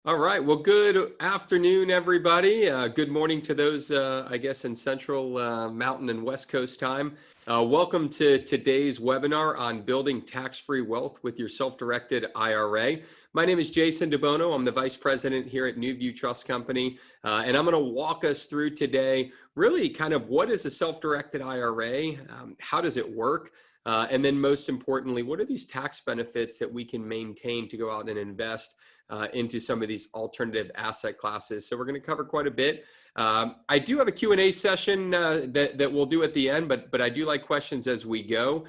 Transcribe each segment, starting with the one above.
All right. Well, good afternoon, everybody. Good morning to those, I guess, in Central Mountain and West Coast time. Welcome to today's webinar on building tax-free wealth with your self-directed IRA. My name is Jason DeBono. I'm the Vice President here at NuView Trust Company, and I'm going to walk us through today really kind of what is a self-directed IRA, how does it work, and then most importantly, what are these tax benefits that we can maintain to go out and invest into some of these alternative asset classes. So we're going to cover quite a bit. I do have a Q&A session that we'll do at the end, but I do like questions as we go.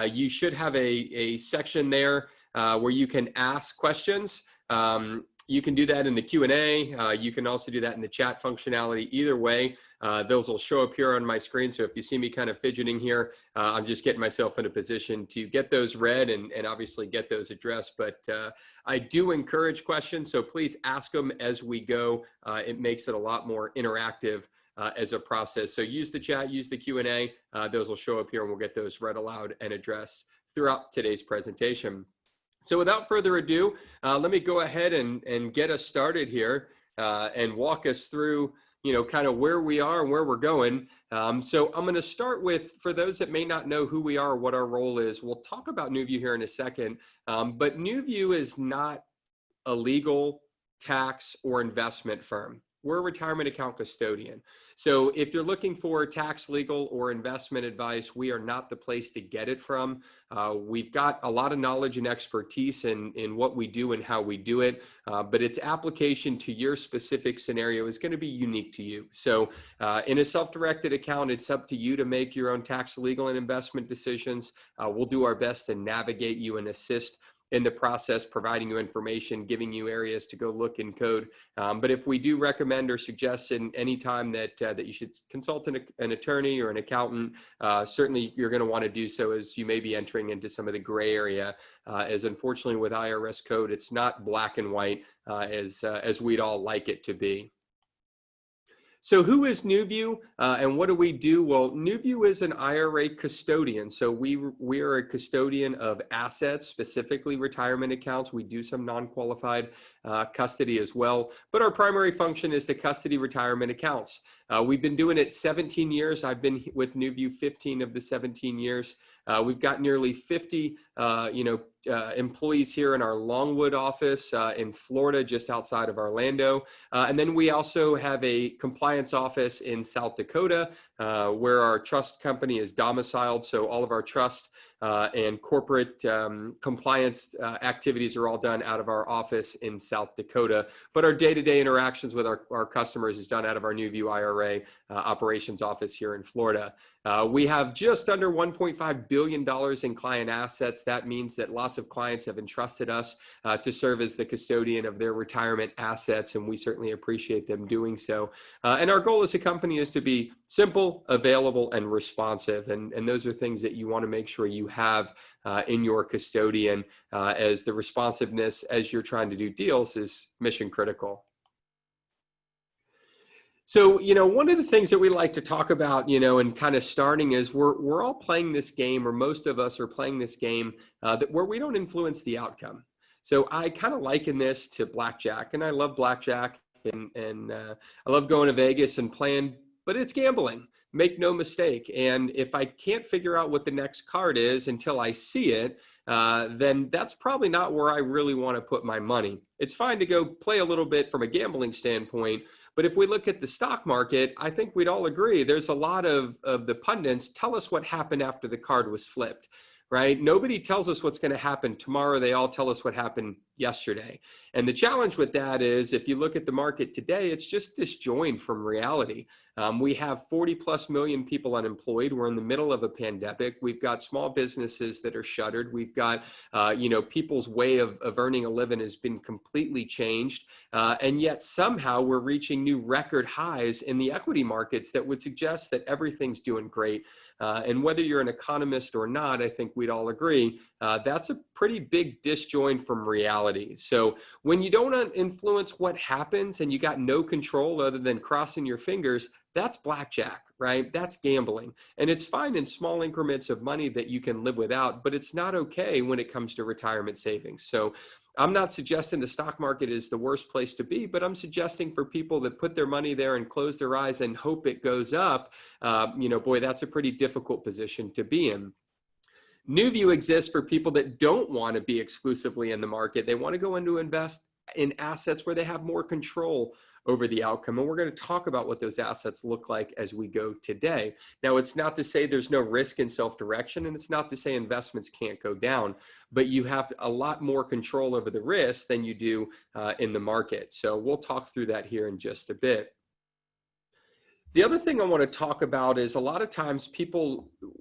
You should have a section there where you can ask questions. You can do that in the Q&A. You can also do that in the chat functionality. Either way, those will show up here on my screen. So if you see me kind of fidgeting here, I'm just getting myself in a position to get those read and obviously get those addressed. But I do encourage questions, so please ask them as we go. It makes it a lot more interactive as a process. So use the chat, use the Q&A. Those will show up here and we'll get those read aloud and addressed throughout today's presentation. So without further ado, let me go ahead and get us started here and walk us through, kind of where we are and where we're going. So I'm going to start with, for those that may not know who we are, what our role is, we'll talk about NuView here in a second, but NuView is not a legal, tax, or investment firm. We're a retirement account custodian. So if you're looking for tax, legal, or investment advice, we are not the place to get it from. We've got a lot of knowledge and expertise in what we do and how we do it, but its application to your specific scenario is going to be unique to you. So in a self-directed account, it's up to you to make your own tax, legal, and investment decisions. We'll do our best to navigate you and assist in the process, providing you information, giving you areas to go look and code. But if we do recommend or suggest in any time that you should consult an attorney or an accountant, certainly you're going to want to do so, as you may be entering into some of the gray area, as unfortunately with IRS code, it's not black and white as we'd all like it to be. So who is NuView and what do we do? Well, NuView is an IRA custodian. So we are a custodian of assets, specifically retirement accounts. We do some non-qualified custody as well, but our primary function is to custody retirement accounts. We've been doing it 17 years. I've been with NuView 15 of the 17 years. We've got nearly 50 employees here in our Longwood office in Florida, just outside of Orlando. And then we also have a compliance office in South Dakota, where our trust company is domiciled. So all of our trust and corporate compliance activities are all done out of our office in South Dakota. But our day-to-day interactions with our customers is done out of our NuView IRA operations office here in Florida. We have just under $1.5 billion in client assets. That means that lots of clients have entrusted us to serve as the custodian of their retirement assets, and we certainly appreciate them doing so. And our goal as a company is to be simple, available, and responsive. And those are things that you want to make sure you have in your custodian, as the responsiveness as you're trying to do deals is mission critical. So, one of the things that we like to talk about, and kind of starting is we're all playing this game, or most of us are playing this game where we don't influence the outcome. So I kind of liken this to blackjack, and I love blackjack, and I love going to Vegas and playing, but it's gambling. Make no mistake. And if I can't figure out what the next card is until I see it, then that's probably not where I really want to put my money. It's fine to go play a little bit from a gambling standpoint, but if we look at the stock market, I think we'd all agree there's a lot of the pundits tell us what happened after the card was flipped, right? Nobody tells us what's going to happen tomorrow. They all tell us what happened yesterday. And the challenge with that is, if you look at the market today, it's just disjoined from reality. We have 40+ million people unemployed. We're in the middle of a pandemic. We've got small businesses that are shuttered. We've got, people's way of earning a living has been completely changed. And yet somehow we're reaching new record highs in the equity markets that would suggest that everything's doing great. And whether you're an economist or not, I think we'd all agree that's a pretty big disjoint from reality. So when you don't influence what happens and you got no control other than crossing your fingers, that's blackjack, right? That's gambling. And it's fine in small increments of money that you can live without, but it's not okay when it comes to retirement savings. So I'm not suggesting the stock market is the worst place to be, but I'm suggesting for people that put their money there and close their eyes and hope it goes up, boy, that's a pretty difficult position to be in. NuView exists for people that don't want to be exclusively in the market. They want to go into invest in assets where they have more control over the outcome. And we're going to talk about what those assets look like as we go today. Now, it's not to say there's no risk in self-direction, and it's not to say investments can't go down, but you have a lot more control over the risk than you do in the market. So we'll talk through that here in just a bit. The other thing I want to talk about is a lot of times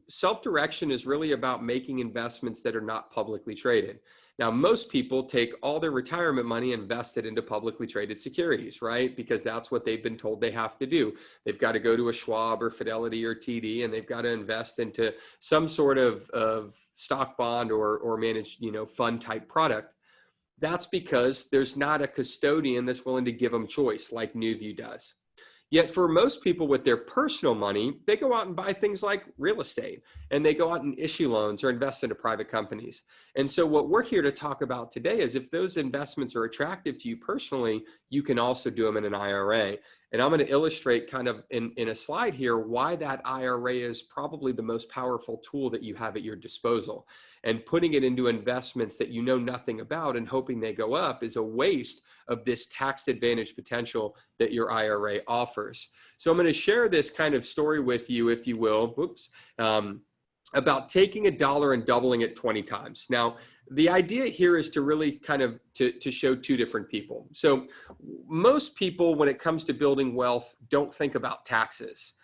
self-direction is really about making investments that are not publicly traded. Now, most people take all their retirement money and invest it into publicly traded securities, right? Because that's what they've been told they have to do. They've got to go to a Schwab or Fidelity or TD, and they've got to invest into some sort of stock bond or managed, fund type product. That's because there's not a custodian that's willing to give them choice like NuView does. Yet for most people with their personal money, they go out and buy things like real estate, and they go out and issue loans or invest into private companies. And so what we're here to talk about today is if those investments are attractive to you personally, you can also do them in an IRA. And I'm going to illustrate kind of in a slide here why that IRA is probably the most powerful tool that you have at your disposal. And putting it into investments that you know nothing about and hoping they go up is a waste of this tax advantage potential that your IRA offers. So I'm going to share this kind of story with you, if you will, about taking $1 and doubling it 20 times. Now, the idea here is to really kind of to show two different people. So most people, when it comes to building wealth, don't think about taxes.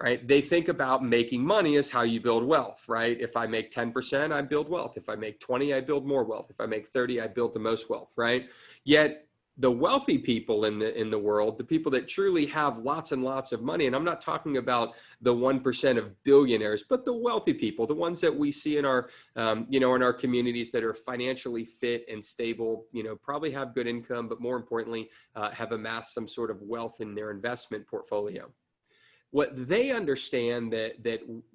Right? They think about making money as how you build wealth, right? If I make 10%, I build wealth. If I make 20, I build more wealth. If I make 30, I build the most wealth, right? Yet the wealthy people in the world, the people that truly have lots and lots of money, and I'm not talking about the 1% of billionaires, but the wealthy people, the ones that we see in our, in our communities that are financially fit and stable, probably have good income, but more importantly, have amassed some sort of wealth in their investment portfolio. What they understand that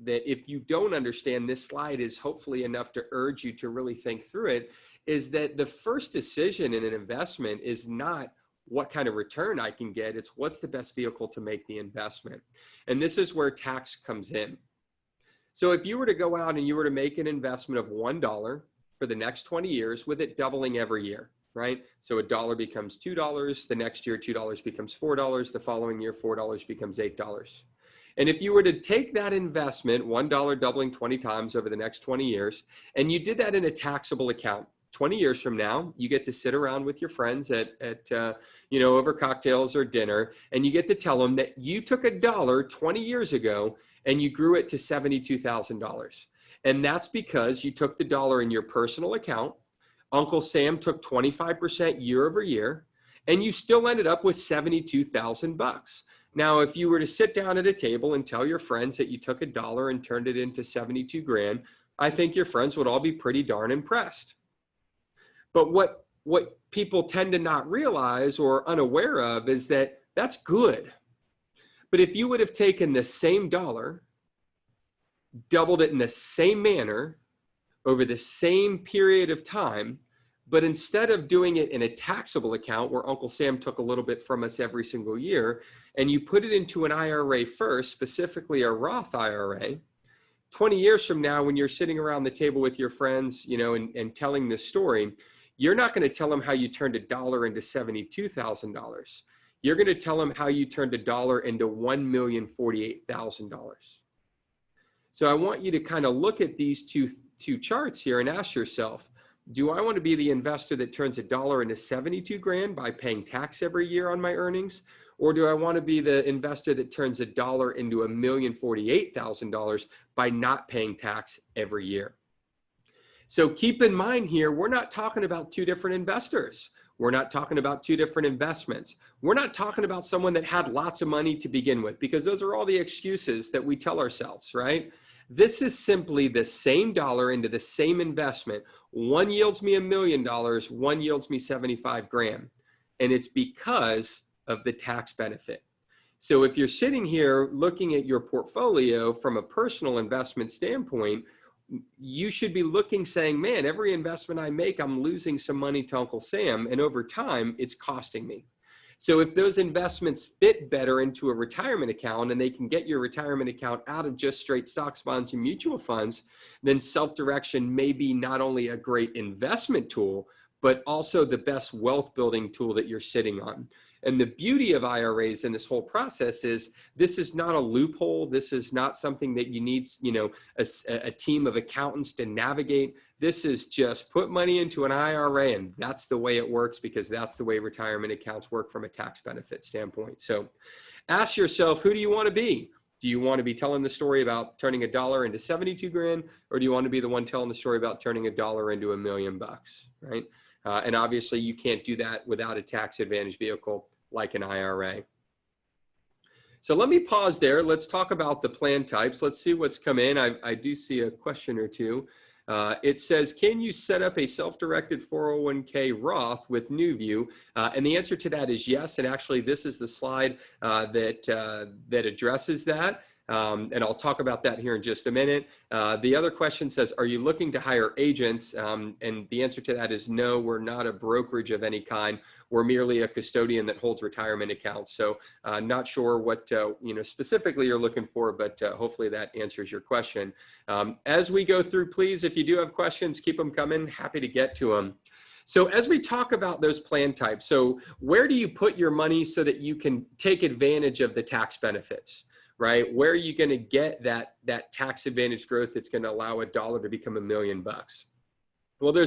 if you don't understand, this slide is hopefully enough to urge you to really think through it, is that the first decision in an investment is not what kind of return I can get, it's what's the best vehicle to make the investment. And this is where tax comes in. So if you were to go out and you were to make an investment of $1 for the next 20 years with it doubling every year, right? So $1 becomes $2, the next year $2 becomes $4, the following year $4 becomes $8. And if you were to take that investment, $1 doubling 20 times over the next 20 years, and you did that in a taxable account, 20 years from now, you get to sit around with your friends at over cocktails or dinner, and you get to tell them that you took $1 20 years ago and you grew it to $72,000. And that's because you took the dollar in your personal account, Uncle Sam took 25% year over year, and you still ended up with $72,000. Now, if you were to sit down at a table and tell your friends that you took $1 and turned it into 72 grand, I think your friends would all be pretty darn impressed. But what people tend to not realize or unaware of is that that's good. But if you would have taken the same dollar, doubled it in the same manner over the same period of time, but instead of doing it in a taxable account where Uncle Sam took a little bit from us every single year, and you put it into an IRA first, specifically a Roth IRA, 20 years from now, when you're sitting around the table with your friends, and telling this story, you're not going to tell them how you turned $1 into $72,000. You're going to tell them how you turned $1 into $1,048,000. So I want you to kind of look at these two charts here and ask yourself, do I want to be the investor that turns $1 into 72 grand by paying tax every year on my earnings? Or do I want to be the investor that turns $1 into $1,048,000 by not paying tax every year? So keep in mind here, we're not talking about two different investors. We're not talking about two different investments. We're not talking about someone that had lots of money to begin with, because those are all the excuses that we tell ourselves, right? This is simply the same dollar into the same investment. One yields me $1 million, one yields me 75 grand. And it's because of the tax benefit. So if you're sitting here looking at your portfolio from a personal investment standpoint, you should be looking saying, man, every investment I make, I'm losing some money to Uncle Sam, and over time it's costing me. So if those investments fit better into a retirement account and they can get your retirement account out of just straight stocks, bonds, and mutual funds, then self-direction may be not only a great investment tool, but also the best wealth building tool that you're sitting on. And the beauty of IRAs in this whole process is this is not a loophole. This is not something that you need, a team of accountants to navigate. This is just put money into an IRA, and that's the way it works, because that's the way retirement accounts work from a tax benefit standpoint. So ask yourself, who do you want to be? Do you want to be telling the story about turning $1 into 72 grand, or do you want to be the one telling the story about turning $1 into $1 million, right? And obviously you can't do that without a tax advantage vehicle like an IRA. So let me pause there. Let's talk about the plan types. Let's see what's come in. I do see a question or two. It says, can you set up a self-directed 401k Roth with NuView? And the answer to that is yes. And actually, this is the slide that addresses that. And I'll talk about that here in just a minute. The other question says, are you looking to hire agents? And the answer to that is no, we're not a brokerage of any kind. We're merely a custodian that holds retirement accounts. So not sure what specifically you're looking for, but hopefully that answers your question. As we go through, please, if you do have questions, keep them coming. Happy to get to them. So as we talk about those plan types, so where do you put your money so that you can take advantage of the tax benefits? Right? Where are you going to get that tax advantage growth that's going to allow $1 to become $1 million? Well,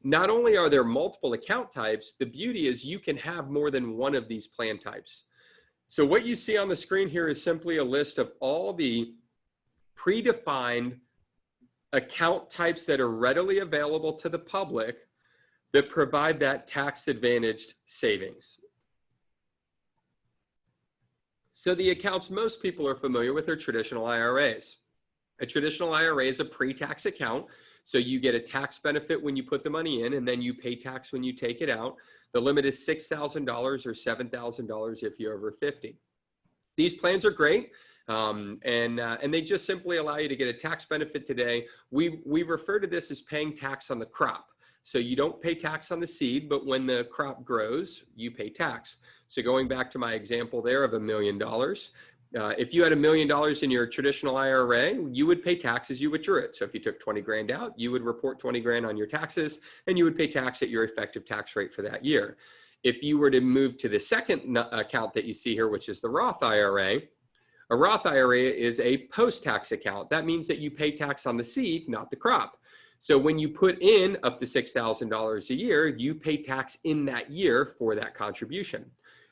not only are there multiple account types, the beauty is you can have more than one of these plan types. So what you see on the screen here is simply a list of all the predefined account types that are readily available to the public that provide that tax advantaged savings. So the accounts most people are familiar with are traditional IRAs. A traditional IRA is a pre-tax account. So you get a tax benefit when you put the money in, and then you pay tax when you take it out. The limit is $6,000 or $7,000 if you're over 50. These plans are great. And they just simply allow you to get a tax benefit today. We refer to this as paying tax on the crop. So you don't pay tax on the seed, but when the crop grows, you pay tax. So going back to my example there of $1 million, if you had $1 million in your traditional IRA, you would pay tax as you withdrew it. So if you took 20 grand out, you would report 20 grand on your taxes, and you would pay tax at your effective tax rate for that year. If you were to move to the second account that you see here, which is the Roth IRA, a Roth IRA is a post-tax account. That means that you pay tax on the seed, not the crop. So when you put in up to $6,000 a year, you pay tax in that year for that contribution.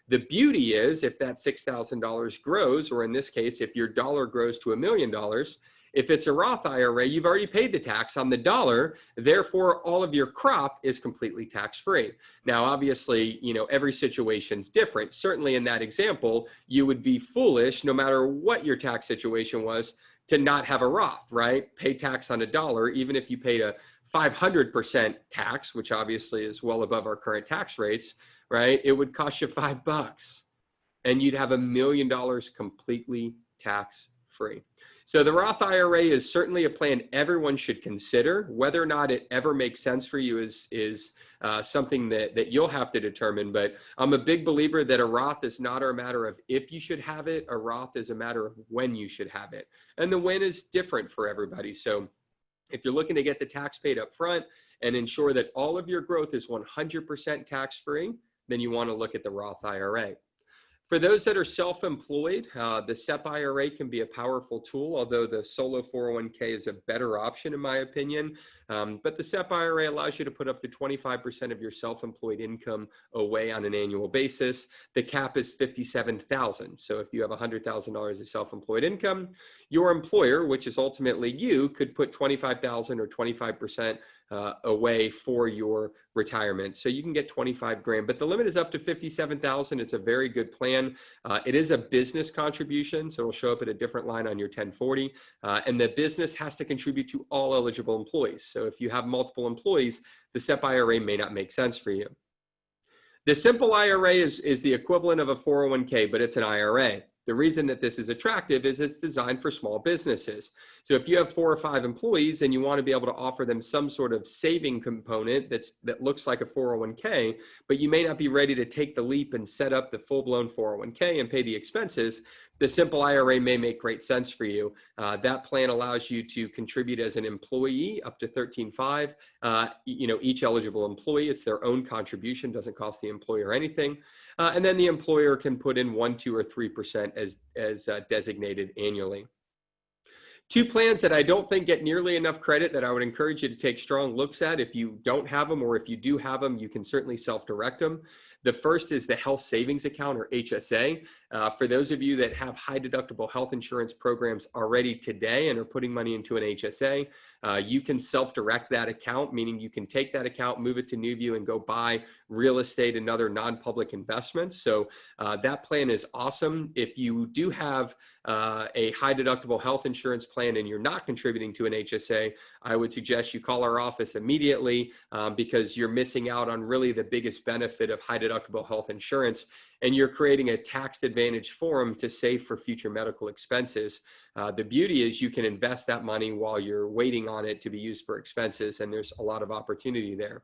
The beauty is if that $6,000 grows, or in this case, if your dollar grows to $1 million, if it's a Roth IRA, you've already paid the tax on the dollar. Therefore, all of your crop is completely tax-free. Now, obviously, every situation's different. Certainly in that example, you would be foolish, no matter what your tax situation was, to not have a Roth, right? Pay tax on a dollar, even if you paid a 500% tax, which obviously is well above our current tax rates, right? It would cost you $5 and you'd have $1 million completely tax-free. So the Roth IRA is certainly a plan everyone should consider. Whether or not it ever makes sense for you is something that you'll have to determine. But I'm a big believer that a Roth is not a matter of if you should have it. A Roth is a matter of when you should have it. And the when is different for everybody. So if you're looking to get the tax paid up front and ensure that all of your growth is 100% tax-free, then you want to look at the Roth IRA. For those that are self-employed, the SEP IRA can be a powerful tool, although the solo 401k is a better option in my opinion. But the SEP IRA allows you to put up to 25% of your self-employed income away on an annual basis. The cap is $57,000. So if you have $100,000 of self-employed income, your employer, which is ultimately you, could put $25,000 or 25% away for your retirement. So you can get 25 grand, but the limit is up to 57,000. It's a very good plan. It is a business contribution, so it'll show up at a different line on your 1040. And the business has to contribute to all eligible employees. So if you have multiple employees, the SEP IRA may not make sense for you. The simple IRA is the equivalent of a 401k, but it's an IRA. The reason that this is attractive is it's designed for small businesses. So if you have 4 or 5 employees and you want to be able to offer them some sort of saving component that looks like a 401k, but you may not be ready to take the leap and set up the full-blown 401k and pay the expenses, the simple IRA may make great sense for you. That plan allows you to contribute as an employee up to $13,500. Each eligible employee, it's their own contribution, doesn't cost the employer anything. And then the employer can put in 1%, 2%, or 3% as designated annually. 2 plans that I don't think get nearly enough credit that I would encourage you to take strong looks at. If you don't have them, or if you do have them, you can certainly self-direct them. The first is the Health Savings Account, or HSA. For those of you that have high deductible health insurance programs already today and are putting money into an HSA, you can self-direct that account, meaning you can take that account, move it to NuView, and go buy real estate and other non-public investments. So that plan is awesome. If you do have a high deductible health insurance plan and you're not contributing to an HSA, I would suggest you call our office immediately because you're missing out on really the biggest benefit of high deductible health insurance, and you're creating a tax advantage forum to save for future medical expenses. The beauty is you can invest that money while you're waiting on it to be used for expenses, and there's a lot of opportunity there.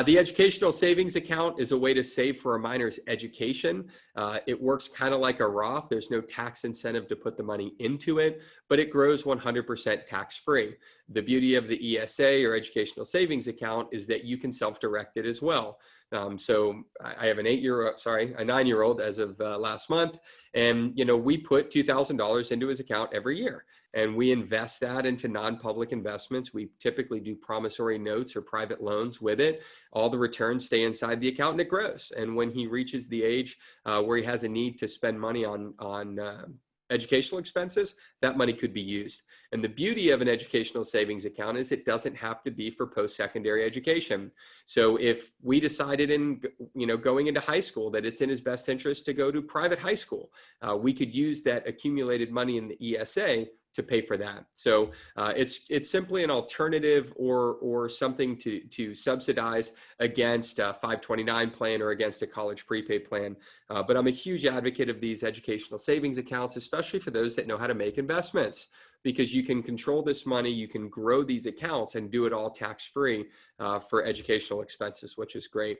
The educational savings account is a way to save for a minor's education. It works kind of like a Roth. There's no tax incentive to put the money into it, but it grows 100% tax-free. The beauty of the ESA, or educational savings account, is that you can self-direct it as well. So I have a 9-year-old as of last month, and we put $2,000 into his account every year, and we invest that into non-public investments. We typically do promissory notes or private loans with it. All the returns stay inside the account and it grows. And when he reaches the age where he has a need to spend money on educational expenses, that money could be used. And the beauty of an educational savings account is it doesn't have to be for post-secondary education. So if we decided going into high school that it's in his best interest to go to private high school, we could use that accumulated money in the ESA to pay for that. So it's simply an alternative or something to subsidize against a 529 plan or against a college prepaid plan. But I'm a huge advocate of these educational savings accounts, especially for those that know how to make investments, because you can control this money, you can grow these accounts and do it all tax-free for educational expenses, which is great.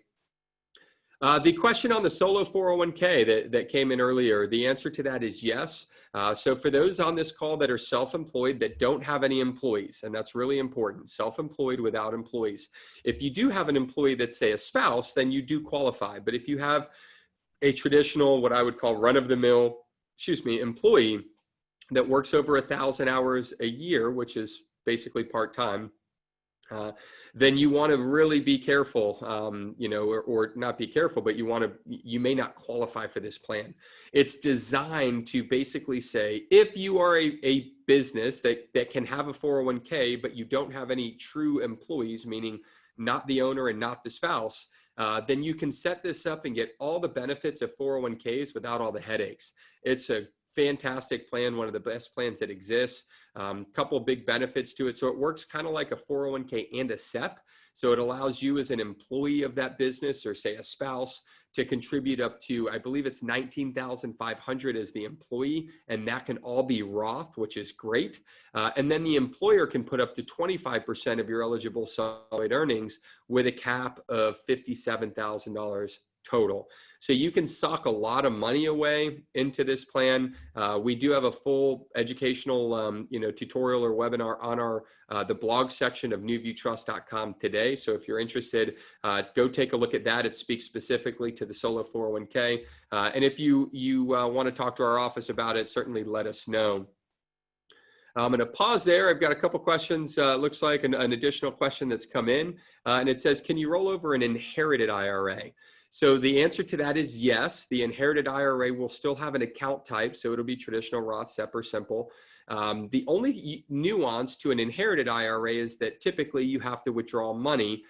The question on the solo 401k that came in earlier, the answer to that is yes. So for those on this call that are self-employed that don't have any employees, and that's really important, self-employed without employees. If you do have an employee that's, say, a spouse, then you do qualify. But if you have a traditional, what I would call run-of-the-mill, employee that works over 1,000 hours a year, which is basically part-time, then you want to really be careful, or not be careful, but you may not qualify for this plan. It's designed to basically say, if you are a business that can have a 401k, but you don't have any true employees, meaning not the owner and not the spouse, then you can set this up and get all the benefits of 401ks without all the headaches. It's a fantastic plan, one of the best plans that exists. Couple big benefits to it. So it works kind of like a 401k and a SEP. So it allows you as an employee of that business, or say a spouse, to contribute up to, I believe it's $19,500 as the employee, and that can all be Roth, which is great. And then the employer can put up to 25% of your eligible solid earnings with a cap of $57,000 total. So you can sock a lot of money away into this plan. We do have a full educational, tutorial or webinar on our the blog section of NuViewTrust.com today. So if you're interested, go take a look at that. It speaks specifically to the solo 401k. And if you want to talk to our office about it, certainly let us know. I'm going to pause there. I've got a couple questions. Looks like an additional question that's come in, and it says, can you roll over an inherited IRA? So the answer to that is yes. The inherited IRA will still have an account type, so it'll be traditional Roth, SEP, or simple. The only nuance to an inherited IRA is that typically you have to withdraw money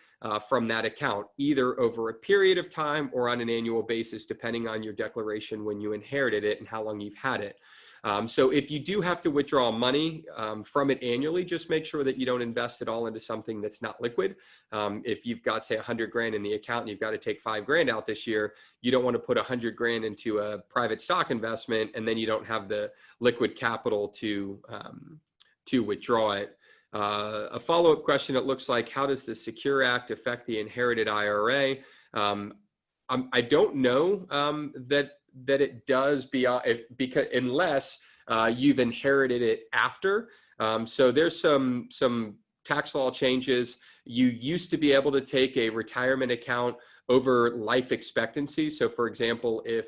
from that account, either over a period of time or on an annual basis, depending on your declaration when you inherited it and how long you've had it. So if you do have to withdraw money from it annually, just make sure that you don't invest it all into something that's not liquid. If you've got, say, 100 grand in the account and you've got to take 5 grand out this year, you don't want to put 100 grand into a private stock investment and then you don't have the liquid capital to withdraw it. A follow-up question, it looks like, how does the Secure Act affect the inherited IRA? I don't know that it does because unless you've inherited it after. So there's some tax law changes. You used to be able to take a retirement account over life expectancy. So for example, if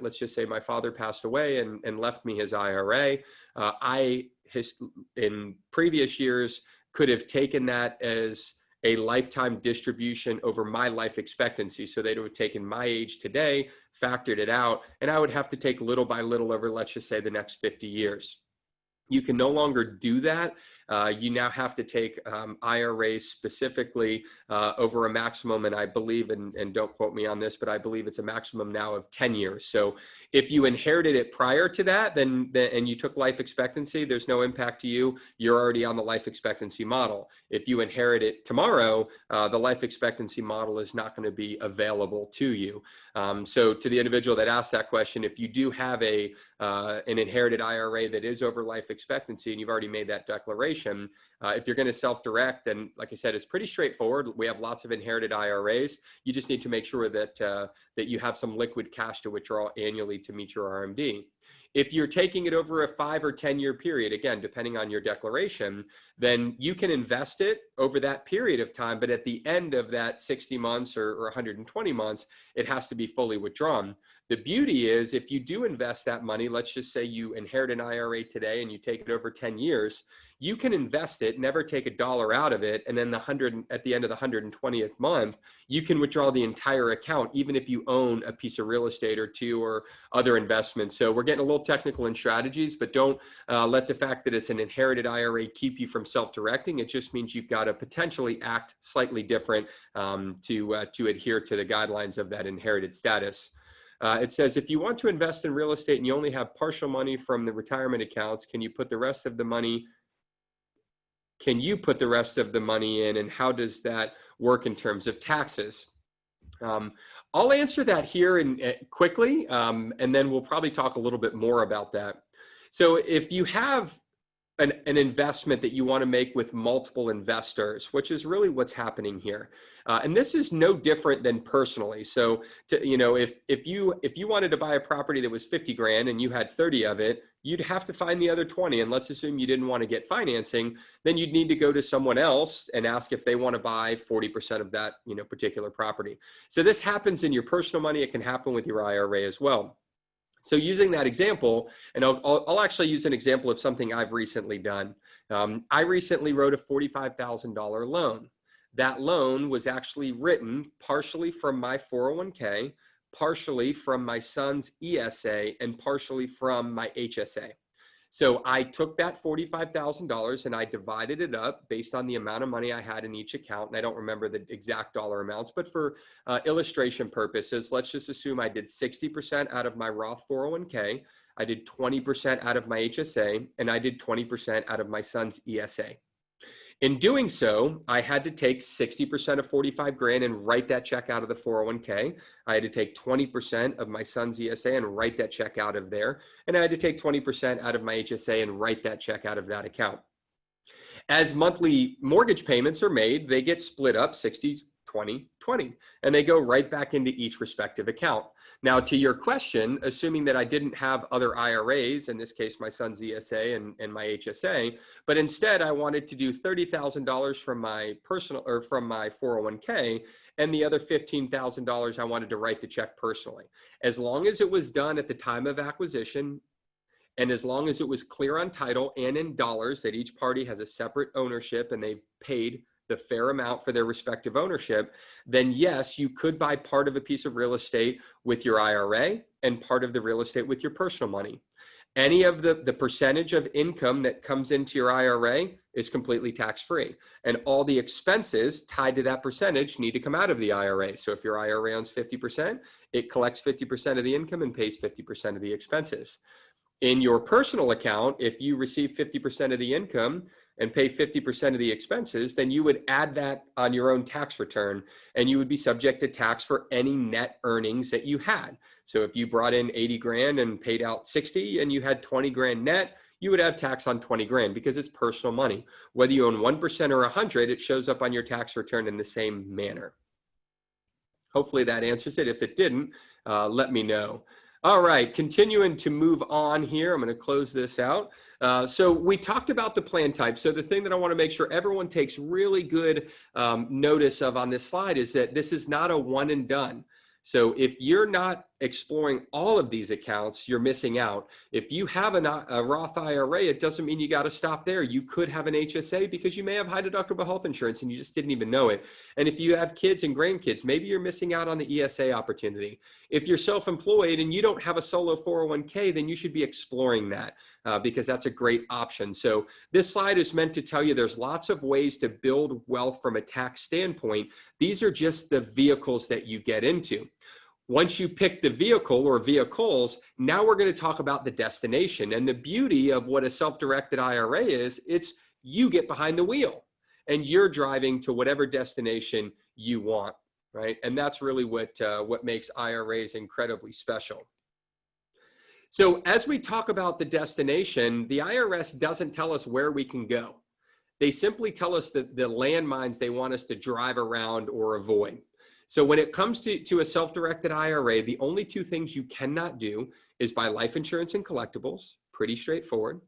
let's just say my father passed away and left me his IRA, in previous years could have taken that as a lifetime distribution over my life expectancy. So they would have taken my age today, factored it out, and I would have to take little by little over, let's just say, the next 50 years. You can no longer do that. You now have to take IRAs specifically over a maximum, and I believe, and don't quote me on this, but I believe it's a maximum now of 10 years. So if you inherited it prior to that, and you took life expectancy, there's no impact to you. You're already on the life expectancy model. If you inherit it tomorrow, the life expectancy model is not going to be available to you. So to the individual that asked that question, if you do have an inherited IRA that is over life expectancy and you've already made that declaration, if you're going to self-direct, then like I said, it's pretty straightforward. We have lots of inherited IRAs. You just need to make sure that that you have some liquid cash to withdraw annually to meet your RMD. If you're taking it over a 5 or 10 year period, again, depending on your declaration, then you can invest it over that period of time. But at the end of that 60 months or 120 months, it has to be fully withdrawn. The beauty is if you do invest that money, let's just say you inherit an IRA today and you take it over 10 years, you can invest it, never take $1 out of it, and then at the end of the 120th month, you can withdraw the entire account, even if you own a piece of real estate or two or other investments. So we're getting a little technical in strategies, but don't let the fact that it's an inherited IRA keep you from self-directing. It just means you've got to potentially act slightly different to adhere to the guidelines of that inherited status. It says, if you want to invest in real estate and you only have partial money from the retirement accounts, can you put the rest of the money in, and how does that work in terms of taxes? I'll answer that here quickly, and then we'll probably talk a little bit more about that. So if you have an investment that you want to make with multiple investors, which is really what's happening here. And this is no different than personally. So, if you wanted to buy a property that was 50 grand and you had 30 of it, you'd have to find the other 20. And let's assume you didn't want to get financing, then you'd need to go to someone else and ask if they want to buy 40% of that, particular property. So this happens in your personal money. It can happen with your IRA as well. So using that example, and I'll actually use an example of something I've recently done. I recently wrote a $45,000 loan. That loan was actually written partially from my 401k, partially from my son's ESA, and partially from my HSA. So I took that $45,000 and I divided it up based on the amount of money I had in each account. And I don't remember the exact dollar amounts, but for illustration purposes, let's just assume I did 60% out of my Roth 401k, I did 20% out of my HSA, and I did 20% out of my son's ESA. In doing so, I had to take 60% of 45 grand and write that check out of the 401k. I had to take 20% of my son's ESA and write that check out of there. And I had to take 20% out of my HSA and write that check out of that account. As monthly mortgage payments are made, they get split up 60, 20, 20, and they go right back into each respective account. Now, to your question, assuming that I didn't have other IRAs, in this case, my son's ESA and my HSA, but instead I wanted to do $30,000 from my personal or from my 401k, and the other $15,000 I wanted to write the check personally. As long as it was done at the time of acquisition, and as long as it was clear on title and in dollars that each party has a separate ownership and they've paid the fair amount for their respective ownership, then yes, you could buy part of a piece of real estate with your IRA and part of the real estate with your personal money. Any of the percentage of income that comes into your IRA is completely tax-free. And all the expenses tied to that percentage need to come out of the IRA. So if your IRA owns 50%, it collects 50% of the income and pays 50% of the expenses. In your personal account, if you receive 50% of the income and pay 50% of the expenses, then you would add that on your own tax return, and you would be subject to tax for any net earnings that you had. So if you brought in 80 grand and paid out 60 and you had 20 grand net, you would have tax on 20 grand because it's personal money. Whether you own 1% or 100, it shows up on your tax return in the same manner. Hopefully that answers it. If it didn't, let me know. All right, continuing to move on here. I'm going to close this out. So we talked about the plan type. So the thing that I want to make sure everyone takes really good notice of on this slide is that this is not a one and done. So if you're not exploring all of these accounts, you're missing out. If you have a Roth IRA, it doesn't mean you got to stop there. You could have an HSA because you may have high deductible health insurance and you just didn't even know it. And if you have kids and grandkids, maybe you're missing out on the ESA opportunity. If you're self-employed and you don't have a solo 401k, then you should be exploring that because that's a great option. So this slide is meant to tell you there's lots of ways to build wealth from a tax standpoint. These are just the vehicles that you get into. Once you pick the vehicle or vehicles, now we're going to talk about the destination. And the beauty of what a self-directed IRA is, it's you get behind the wheel and you're driving to whatever destination you want, right? And that's really what makes IRAs incredibly special. So as we talk about the destination, the IRS doesn't tell us where we can go. They simply tell us that the landmines they want us to drive around or avoid. So when it comes to a self-directed IRA, the only two things you cannot do is buy life insurance and collectibles, pretty straightforward.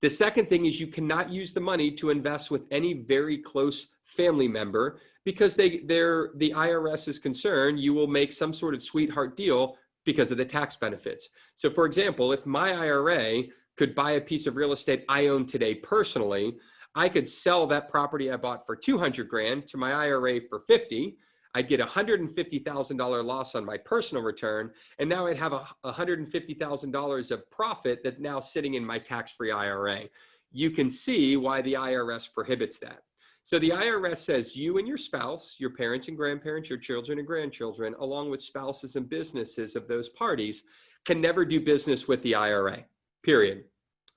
The second thing is you cannot use the money to invest with any very close family member because the IRS is concerned you will make some sort of sweetheart deal because of the tax benefits. So for example, if my IRA could buy a piece of real estate I own today personally, I could sell that property I bought for 200 grand to my IRA for 50. I'd get $150,000 loss on my personal return, and now I'd have $150,000 of profit that's now sitting in my tax-free IRA. You can see why the IRS prohibits that. So the IRS says you and your spouse, your parents and grandparents, your children and grandchildren, along with spouses and businesses of those parties, can never do business with the IRA, period.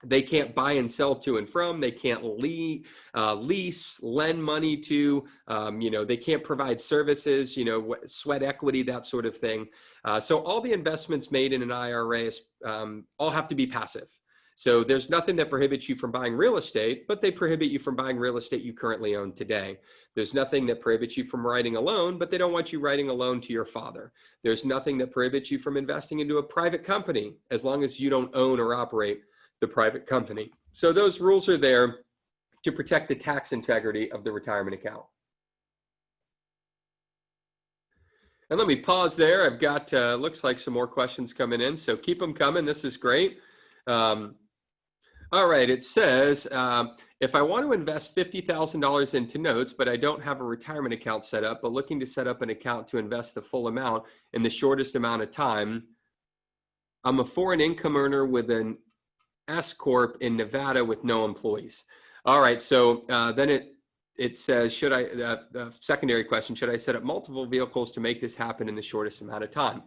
They can't buy and sell to and from. They can't lease, lend money to, they can't provide services, sweat equity, that sort of thing. So all the investments made in an IRA all have to be passive. So there's nothing that prohibits you from buying real estate, but they prohibit you from buying real estate you currently own today. There's nothing that prohibits you from writing a loan, but they don't want you writing a loan to your father. There's nothing that prohibits you from investing into a private company as long as you don't own or operate the private company. So those rules are there to protect the tax integrity of the retirement account. And let me pause there. I've got, looks like some more questions coming in, so keep them coming. This is great. All right, it says, if I want to invest $50,000 into notes, but I don't have a retirement account set up, but looking to set up an account to invest the full amount in the shortest amount of time, I'm a foreign income earner with an S Corp in Nevada with no employees. All right, so then it says, secondary question, should I set up multiple vehicles to make this happen in the shortest amount of time?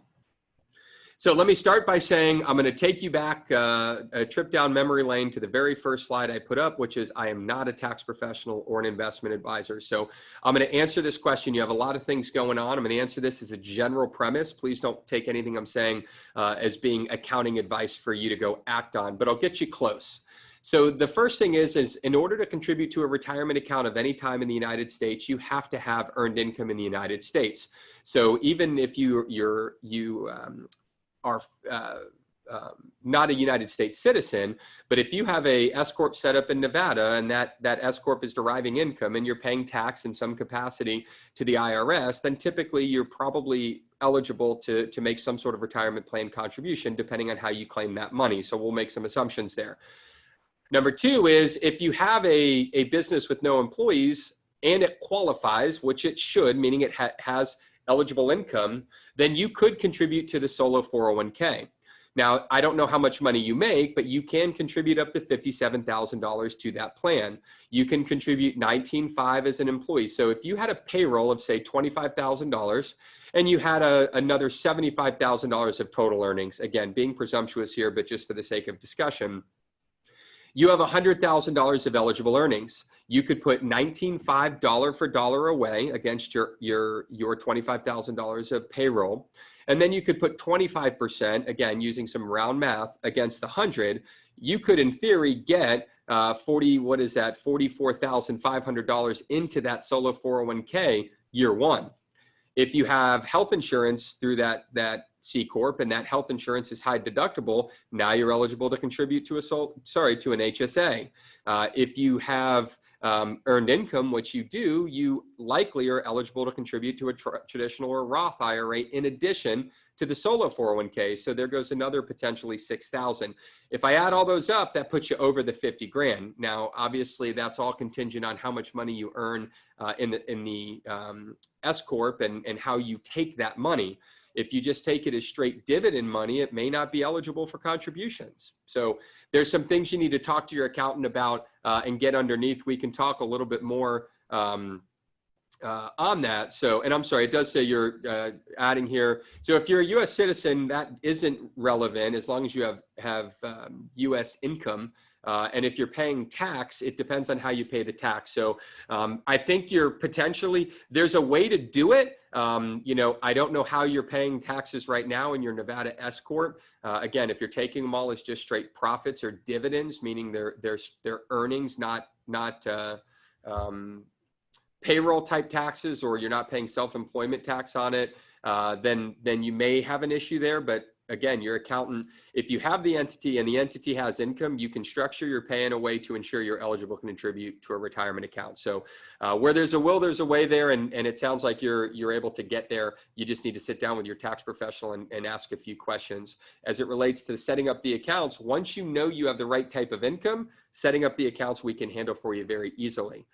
So let me start by saying I'm going to take you back a trip down memory lane to the very first slide I put up, which is I am not a tax professional or an investment advisor. So I'm going to answer this question. You have a lot of things going on. I'm going to answer this as a general premise. Please don't take anything I'm saying as being accounting advice for you to go act on, but I'll get you close. So the first thing is in order to contribute to a retirement account of any time in the United States, you have to have earned income in the United States. So even if you are not a United States citizen, but if you have a S Corp set up in Nevada and that S Corp is deriving income and you're paying tax in some capacity to the IRS, then typically you're probably eligible to make some sort of retirement plan contribution depending on how you claim that money. So we'll make some assumptions there. Number two is if you have a business with no employees and it qualifies, which it should, meaning it has eligible income, then you could contribute to the solo 401k. Now, I don't know how much money you make, but you can contribute up to $57,000 to that plan. You can contribute $19,500 as an employee. So if you had a payroll of say $25,000 and you had another $75,000 of total earnings, again, being presumptuous here, but just for the sake of discussion, you have $100,000 of eligible earnings. You could put $19.5 dollar for dollar away against your $25,000 of payroll. And then you could put 25%, again, using some round math, against the 100. You could, in theory, get $44,500 into that solo 401k year one. If you have health insurance through that C Corp and that health insurance is high deductible, now you're eligible to contribute to an HSA. If you have earned income, which you do, you likely are eligible to contribute to a traditional or Roth IRA in addition to the solo 401k. So there goes another potentially $6,000. If I add all those up, that puts you over the 50 grand. Now, obviously, that's all contingent on how much money you earn in the S Corp and how you take that money. If you just take it as straight dividend money, it may not be eligible for contributions. So there's some things you need to talk to your accountant about and get underneath. We can talk a little bit more on that. So, and I'm sorry, it does say you're adding here. So if you're a U.S. citizen, that isn't relevant as long as you have U.S. income. And if you're paying tax, it depends on how you pay the tax. So I think there's a way to do it. I don't know how you're paying taxes right now in your Nevada S Corp. Again, if you're taking them all as just straight profits or dividends, meaning they're earnings, not payroll type taxes, or you're not paying self-employment tax on it, then you may have an issue there. But again, your accountant, if you have the entity and the entity has income, you can structure your pay in a way to ensure you're eligible to contribute to a retirement account. So where there's a will, there's a way there. And it sounds like you're able to get there. You just need to sit down with your tax professional and ask a few questions. As it relates to setting up the accounts, once you know you have the right type of income, setting up the accounts we can handle for you very easily.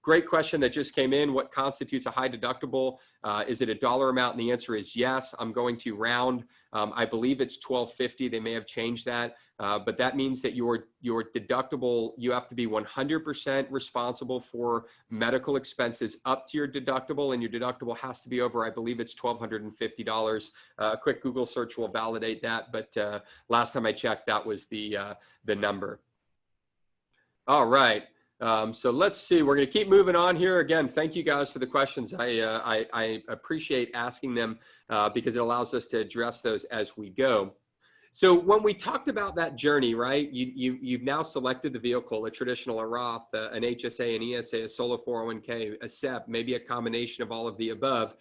Great question that just came in. What constitutes a high deductible? Is it a dollar amount? And the answer is yes. I'm going to round. I believe it's $1,250. They may have changed that, but that means that your deductible, you have to be 100% responsible for medical expenses up to your deductible, and your deductible has to be over, I believe it's $1,250. A quick Google search will validate that, but last time I checked, that was the number. All right. So let's see, we're going to keep moving on here. Again, thank you guys for the questions. I appreciate asking them because it allows us to address those as we go. So when we talked about that journey, right, you've now selected the vehicle, a traditional, a Roth, an HSA, an ESA, a solo 401k, a SEP, maybe a combination of all of the above.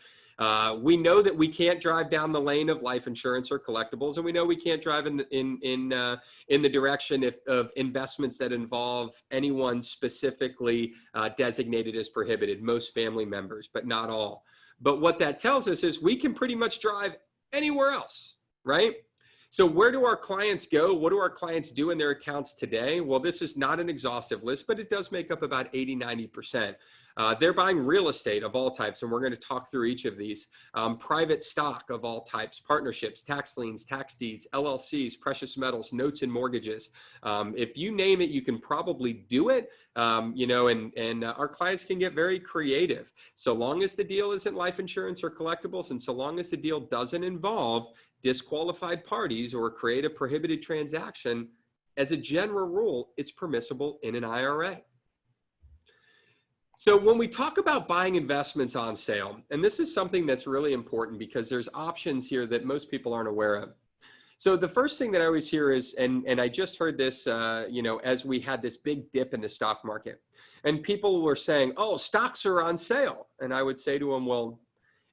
We know that we can't drive down the lane of life insurance or collectibles, and we know we can't drive in the direction of investments that involve anyone specifically designated as prohibited, most family members, but not all. But what that tells us is we can pretty much drive anywhere else, right? So where do our clients go? What do our clients do in their accounts today? Well, this is not an exhaustive list, but it does make up about 80–90%. They're buying real estate of all types, and we're going to talk through each of these. Private stock of all types, partnerships, tax liens, tax deeds, LLCs, precious metals, notes and mortgages. If you name it, you can probably do it, and our clients can get very creative. So long as the deal isn't life insurance or collectibles, and so long as the deal doesn't involve disqualified parties or create a prohibited transaction, as a general rule, it's permissible in an IRA. So when we talk about buying investments on sale, and this is something that's really important because there's options here that most people aren't aware of. So the first thing that I always hear is, and I just heard this, as we had this big dip in the stock market, and people were saying, oh, stocks are on sale. And I would say to them, well,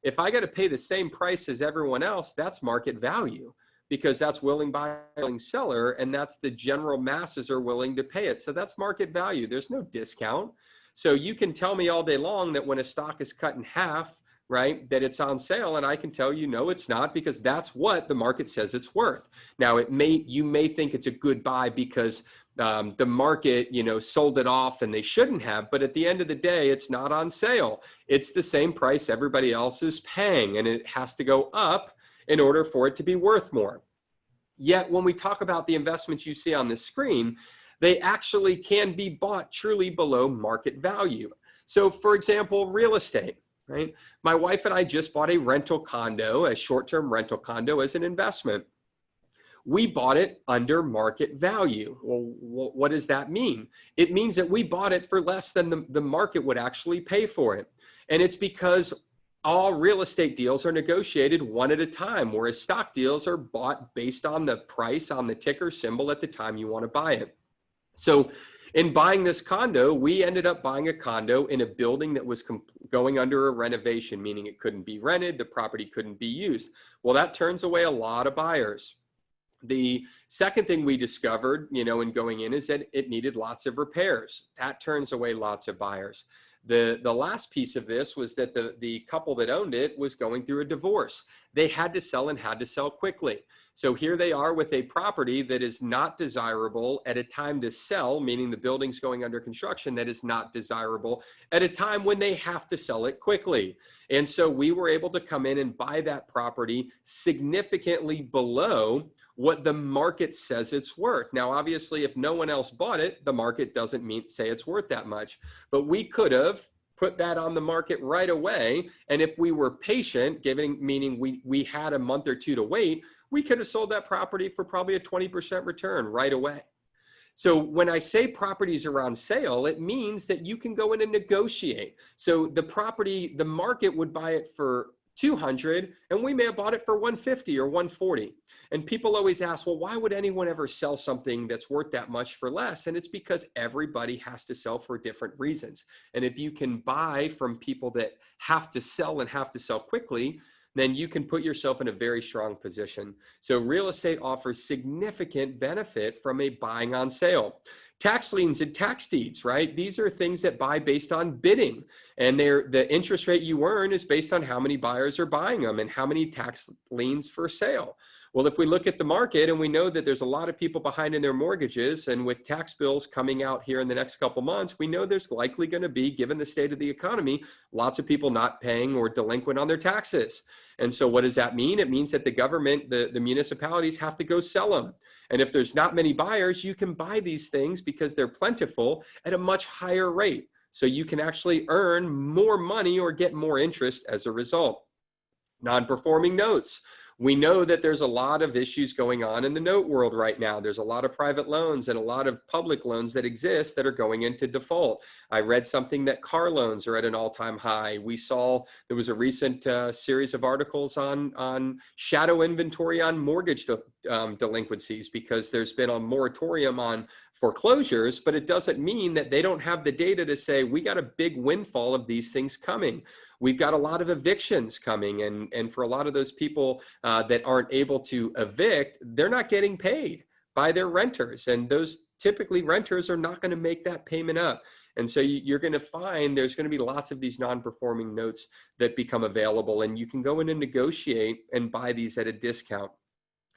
if I got to pay the same price as everyone else, that's market value, because that's willing buyer, willing seller, and that's the general masses are willing to pay it. So that's market value. There's no discount. So you can tell me all day long that when a stock is cut in half, right, that it's on sale, and I can tell you, no, it's not, because that's what the market says it's worth. Now, you may think it's a good buy because the market, sold it off and they shouldn't have, but at the end of the day, it's not on sale. It's the same price everybody else is paying, and it has to go up in order for it to be worth more. Yet when we talk about the investments you see on the screen, they actually can be bought truly below market value. So for example, real estate. right? My wife and I just bought a rental condo, a short-term rental condo as an investment. We bought it under market value. Well, what does that mean? It means that we bought it for less than the market would actually pay for it. And it's because all real estate deals are negotiated one at a time, whereas stock deals are bought based on the price on the ticker symbol at the time you want to buy it. So in buying this condo, we ended up buying a condo in a building that was going under a renovation, meaning it couldn't be rented, the property couldn't be used. Well, that turns away a lot of buyers. The second thing we discovered, in going in is that it needed lots of repairs. That turns away lots of buyers. The last piece of this was that the couple that owned it was going through a divorce. They had to sell and had to sell quickly. So here they are with a property that is not desirable at a time to sell, meaning the building's going under construction, that is not desirable at a time when they have to sell it quickly. And so we were able to come in and buy that property significantly below what the market says it's worth. Now, obviously, if no one else bought it, the market doesn't say it's worth that much. But we could have put that on the market right away. And if we were patient, meaning we had a month or two to wait, we could have sold that property for probably a 20% return right away. So when I say properties are on sale, it means that you can go in and negotiate. So the market would buy it for 200 and we may have bought it for 150 or 140. And people always ask, well, why would anyone ever sell something that's worth that much for less? And it's because everybody has to sell for different reasons. And if you can buy from people that have to sell and have to sell quickly, then you can put yourself in a very strong position. So real estate offers significant benefit from a buying on sale. Tax liens and tax deeds, right? These are things that buy based on bidding. And the interest rate you earn is based on how many buyers are buying them and how many tax liens for sale. Well, if we look at the market and we know that there's a lot of people behind in their mortgages, and with tax bills coming out here in the next couple months, we know there's likely going to be, given the state of the economy, lots of people not paying or delinquent on their taxes. And so what does that mean? It means that the government, the municipalities have to go sell them. And if there's not many buyers, you can buy these things because they're plentiful at a much higher rate. So you can actually earn more money or get more interest as a result. Non-performing notes. We know that there's a lot of issues going on in the note world right now. There's a lot of private loans and a lot of public loans that exist that are going into default. I read something that car loans are at an all-time high. We saw there was a recent series of articles on shadow inventory on mortgage delinquencies because there's been a moratorium on foreclosures, but it doesn't mean that they don't have the data to say, we got a big windfall of these things coming. We've got a lot of evictions coming, and for a lot of those people that aren't able to evict, they're not getting paid by their renters. And those typically renters are not going to make that payment up. And so you're going to find there's going to be lots of these non-performing notes that become available, and you can go in and negotiate and buy these at a discount.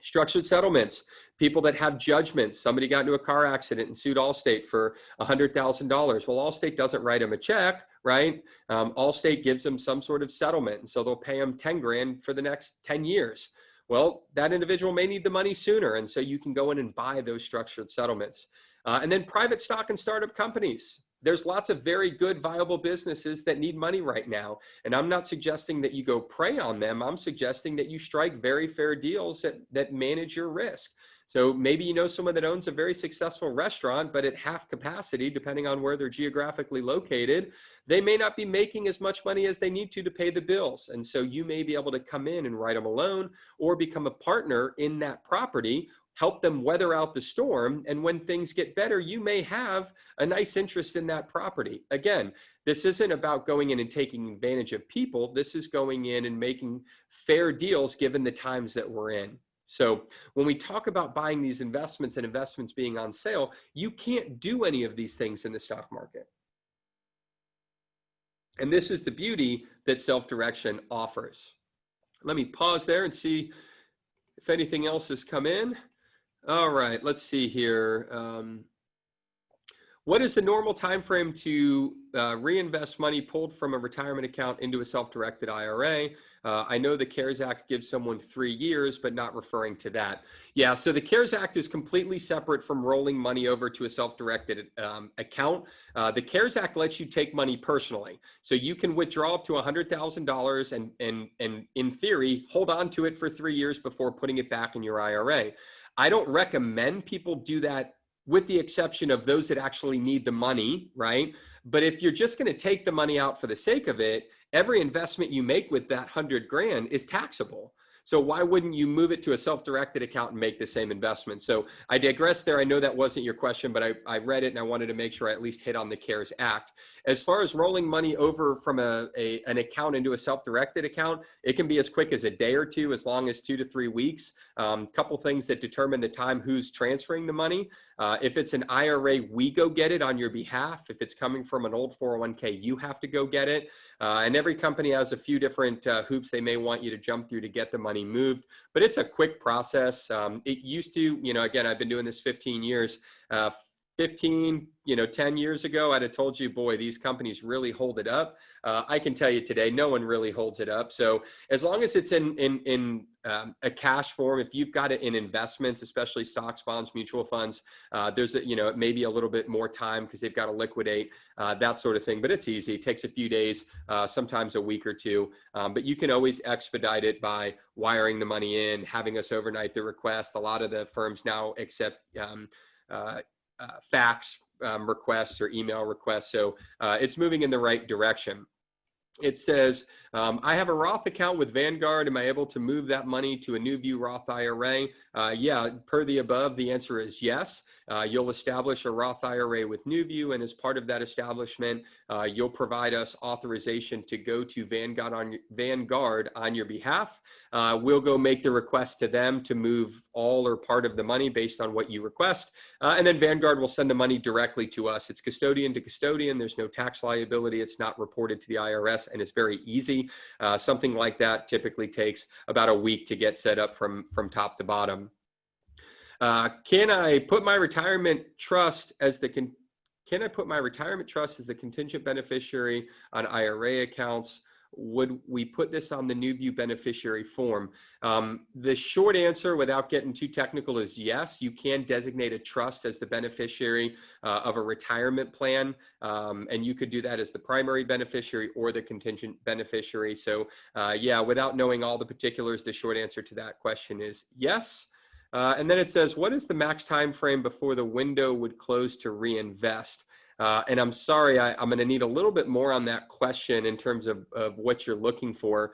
Structured settlements, people that have judgments. Somebody got into a car accident and sued Allstate for $100,000. Well, Allstate doesn't write them a check, right? Allstate gives them some sort of settlement. And so they'll pay them 10 grand for the next 10 years. Well, that individual may need the money sooner. And so you can go in and buy those structured settlements. And then private stock and startup companies. There's lots of very good, viable businesses that need money right now. And I'm not suggesting that you go prey on them. I'm suggesting that you strike very fair deals that manage your risk. So maybe you know someone that owns a very successful restaurant, but at half capacity, depending on where they're geographically located, they may not be making as much money as they need to pay the bills. And so you may be able to come in and write them a loan or become a partner in that property, help them weather out the storm. And when things get better, you may have a nice interest in that property. Again, this isn't about going in and taking advantage of people. This is going in and making fair deals given the times that we're in. So when we talk about buying these investments and investments being on sale, you can't do any of these things in the stock market. And this is the beauty that self-direction offers. Let me pause there and see if anything else has come in. All right, let's see here. What is the normal time frame to reinvest money pulled from a retirement account into a self-directed IRA? I know the CARES Act gives someone 3 years, but not referring to that. Yeah, so the CARES Act is completely separate from rolling money over to a self-directed account. The CARES Act lets you take money personally. So you can withdraw up to $100,000 and in theory, hold on to it for 3 years before putting it back in your IRA. I don't recommend people do that with the exception of those that actually need the money, right? But if you're just going to take the money out for the sake of it, every investment you make with that 100 grand is taxable. So why wouldn't you move it to a self-directed account and make the same investment? So I digress there. I know that wasn't your question, but I read it and I wanted to make sure I at least hit on the CARES Act. As far as rolling money over from an account into a self-directed account, it can be as quick as a day or two, as long as 2 to 3 weeks. Couple things that determine the time who's transferring the money. If it's an IRA, we go get it on your behalf. If it's coming from an old 401k, you have to go get it. And every company has a few different hoops they may want you to jump through to get the money moved, but it's a quick process. It used to, again, I've been doing this 15 years. 10 years ago, I'd have told you, boy, these companies really hold it up. I can tell you today, no one really holds it up. So as long as it's in a cash form, if you've got it in investments, especially stocks, bonds, mutual funds, there's it may be a little bit more time because they've got to liquidate that sort of thing, but it's easy. It takes a few days, sometimes a week or two, but you can always expedite it by wiring the money in, having us overnight the request. A lot of the firms now accept fax requests or email requests. So it's moving in the right direction. It says, I have a Roth account with Vanguard. Am I able to move that money to a NuView Roth IRA? Yeah, per the above, the answer is yes. You'll establish a Roth IRA with NuView, and as part of that establishment, you'll provide us authorization to go to Vanguard on your behalf. We'll go make the request to them to move all or part of the money based on what you request. And then Vanguard will send the money directly to us. It's custodian to custodian. There's no tax liability. It's not reported to the IRS, and it's very easy. Something like that typically takes about a week to get set up from top to bottom. Can I put my retirement trust as the contingent beneficiary on IRA accounts? Would we put this on the NuView beneficiary form? The short answer, without getting too technical, is yes. You can designate a trust as the beneficiary of a retirement plan, and you could do that as the primary beneficiary or the contingent beneficiary. So yeah, without knowing all the particulars, the short answer to that question is yes. And then it says, what is the max time frame before the window would close to reinvest? And I'm sorry, I'm going to need a little bit more on that question in terms of what you're looking for.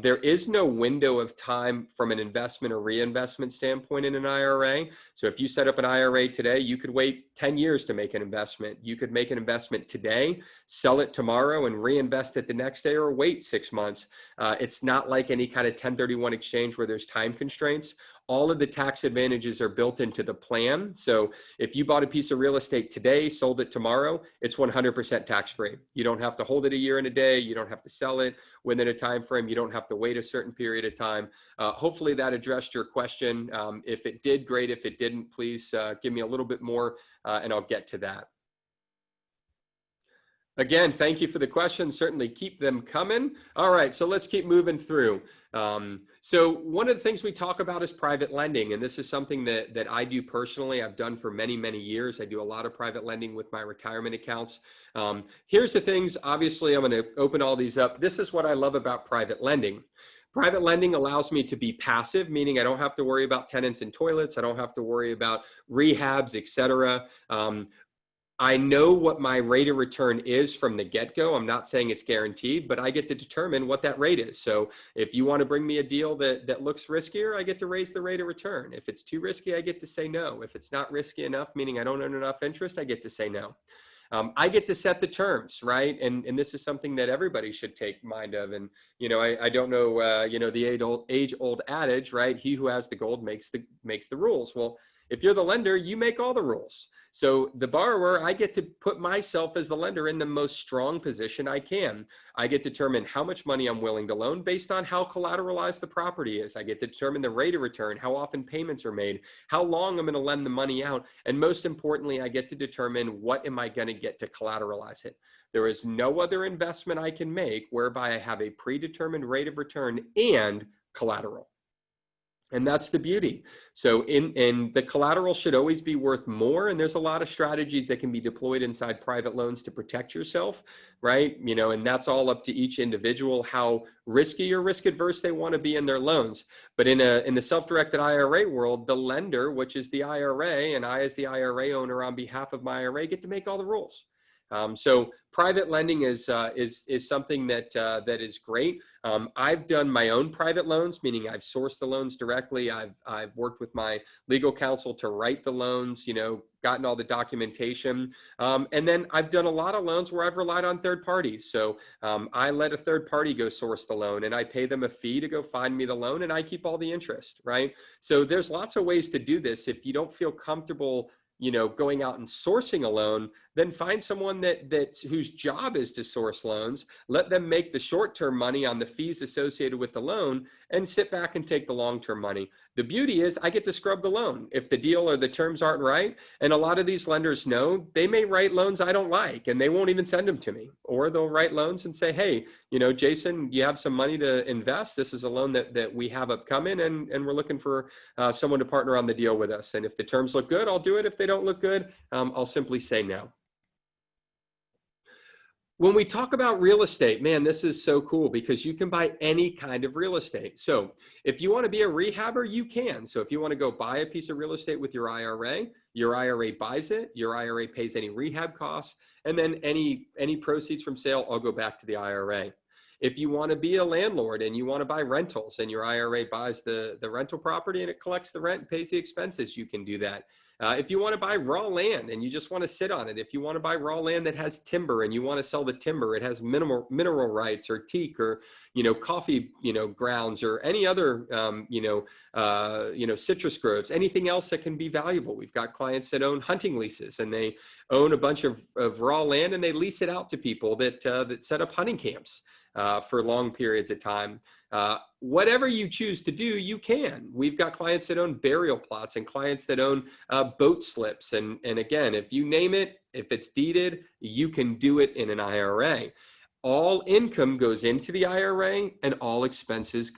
There is no window of time from an investment or reinvestment standpoint in an IRA. So if you set up an IRA today, you could wait 10 years to make an investment. You could make an investment today, sell it tomorrow, and reinvest it the next day, or wait 6 months. It's not like any kind of 1031 exchange where there's time constraints. All of the tax advantages are built into the plan. So if you bought a piece of real estate today, sold it tomorrow, it's 100% tax-free. You don't have to hold it a year and a day. You don't have to sell it within a time frame. You don't have to wait a certain period of time. Hopefully that addressed your question. If it did, great. If it didn't, please give me a little bit more and I'll get to that. Again, thank you for the questions. Certainly keep them coming. All right, so let's keep moving through. So one of the things we talk about is private lending, and this is something that I do personally. I've done for many, many years. I do a lot of private lending with my retirement accounts. Here's the things. Obviously, I'm going to open all these up. This is what I love about private lending. Private lending allows me to be passive, meaning I don't have to worry about tenants and toilets. I don't have to worry about rehabs, etc. I know what my rate of return is from the get-go. I'm not saying it's guaranteed, but I get to determine what that rate is. So if you want to bring me a deal that looks riskier, I get to raise the rate of return. If it's too risky, I get to say no. If it's not risky enough, meaning I don't earn enough interest, I get to say no. I get to set the terms, right? And this is something that everybody should take mind of. And, I don't know, the age-old adage, right? He who has the gold makes the rules. Well, if you're the lender, you make all the rules. So the borrower, I get to put myself as the lender in the most strong position I can. I get to determine how much money I'm willing to loan based on how collateralized the property is. I get to determine the rate of return, how often payments are made, how long I'm going to lend the money out. And most importantly, I get to determine what am I going to get to collateralize it. There is no other investment I can make whereby I have a predetermined rate of return and collateral. And that's the beauty. So and the collateral should always be worth more. And there's a lot of strategies that can be deployed inside private loans to protect yourself, right? You know, and that's all up to each individual, how risky or risk adverse they want to be in their loans. But in the self-directed IRA world, the lender, which is the IRA, and I as the IRA owner on behalf of my IRA get to make all the rules. So private lending is something that is great. I've done my own private loans, meaning I've sourced the loans directly. I've worked with my legal counsel to write the loans, you know, gotten all the documentation. And then I've done a lot of loans where I've relied on third parties. So I let a third party go source the loan, and I pay them a fee to go find me the loan, and I keep all the interest, right? So there's lots of ways to do this. If you don't feel comfortable, you know, going out and sourcing a loan, then find someone that's whose job is to source loans. Let them make the short-term money on the fees associated with the loan and sit back and take the long-term money. The beauty is I get to scrub the loan if the deal or the terms aren't right. And a lot of these lenders know they may write loans I don't like, and they won't even send them to me. Or they'll write loans and say, hey, you know, Jason, you have some money to invest. This is a loan that we have upcoming, and we're looking for someone to partner on the deal with us. And if the terms look good, I'll do it. If they don't look good, I'll simply say no. When we talk about real estate, man, this is so cool because you can buy any kind of real estate. So if you want to be a rehabber, you can. So if you want to go buy a piece of real estate with your IRA buys it, your IRA pays any rehab costs, and then any proceeds from sale all go back to the IRA. If you want to be a landlord and you want to buy rentals and your IRA buys the rental property and it collects the rent and pays the expenses, you can do that. If you want to buy raw land and you just want to sit on it, if you want to buy raw land that has timber and you want to sell the timber, it has mineral rights or teak or, you know, coffee, you know, grounds or any other, citrus groves, anything else that can be valuable. We've got clients that own hunting leases and they own a bunch of raw land and they lease it out to people that set up hunting camps for long periods of time. Whatever you choose to do, you can. We've got clients that own burial plots and clients that own boat slips. And again, if you name it, if it's deeded, you can do it in an IRA. All income goes into the IRA and all expenses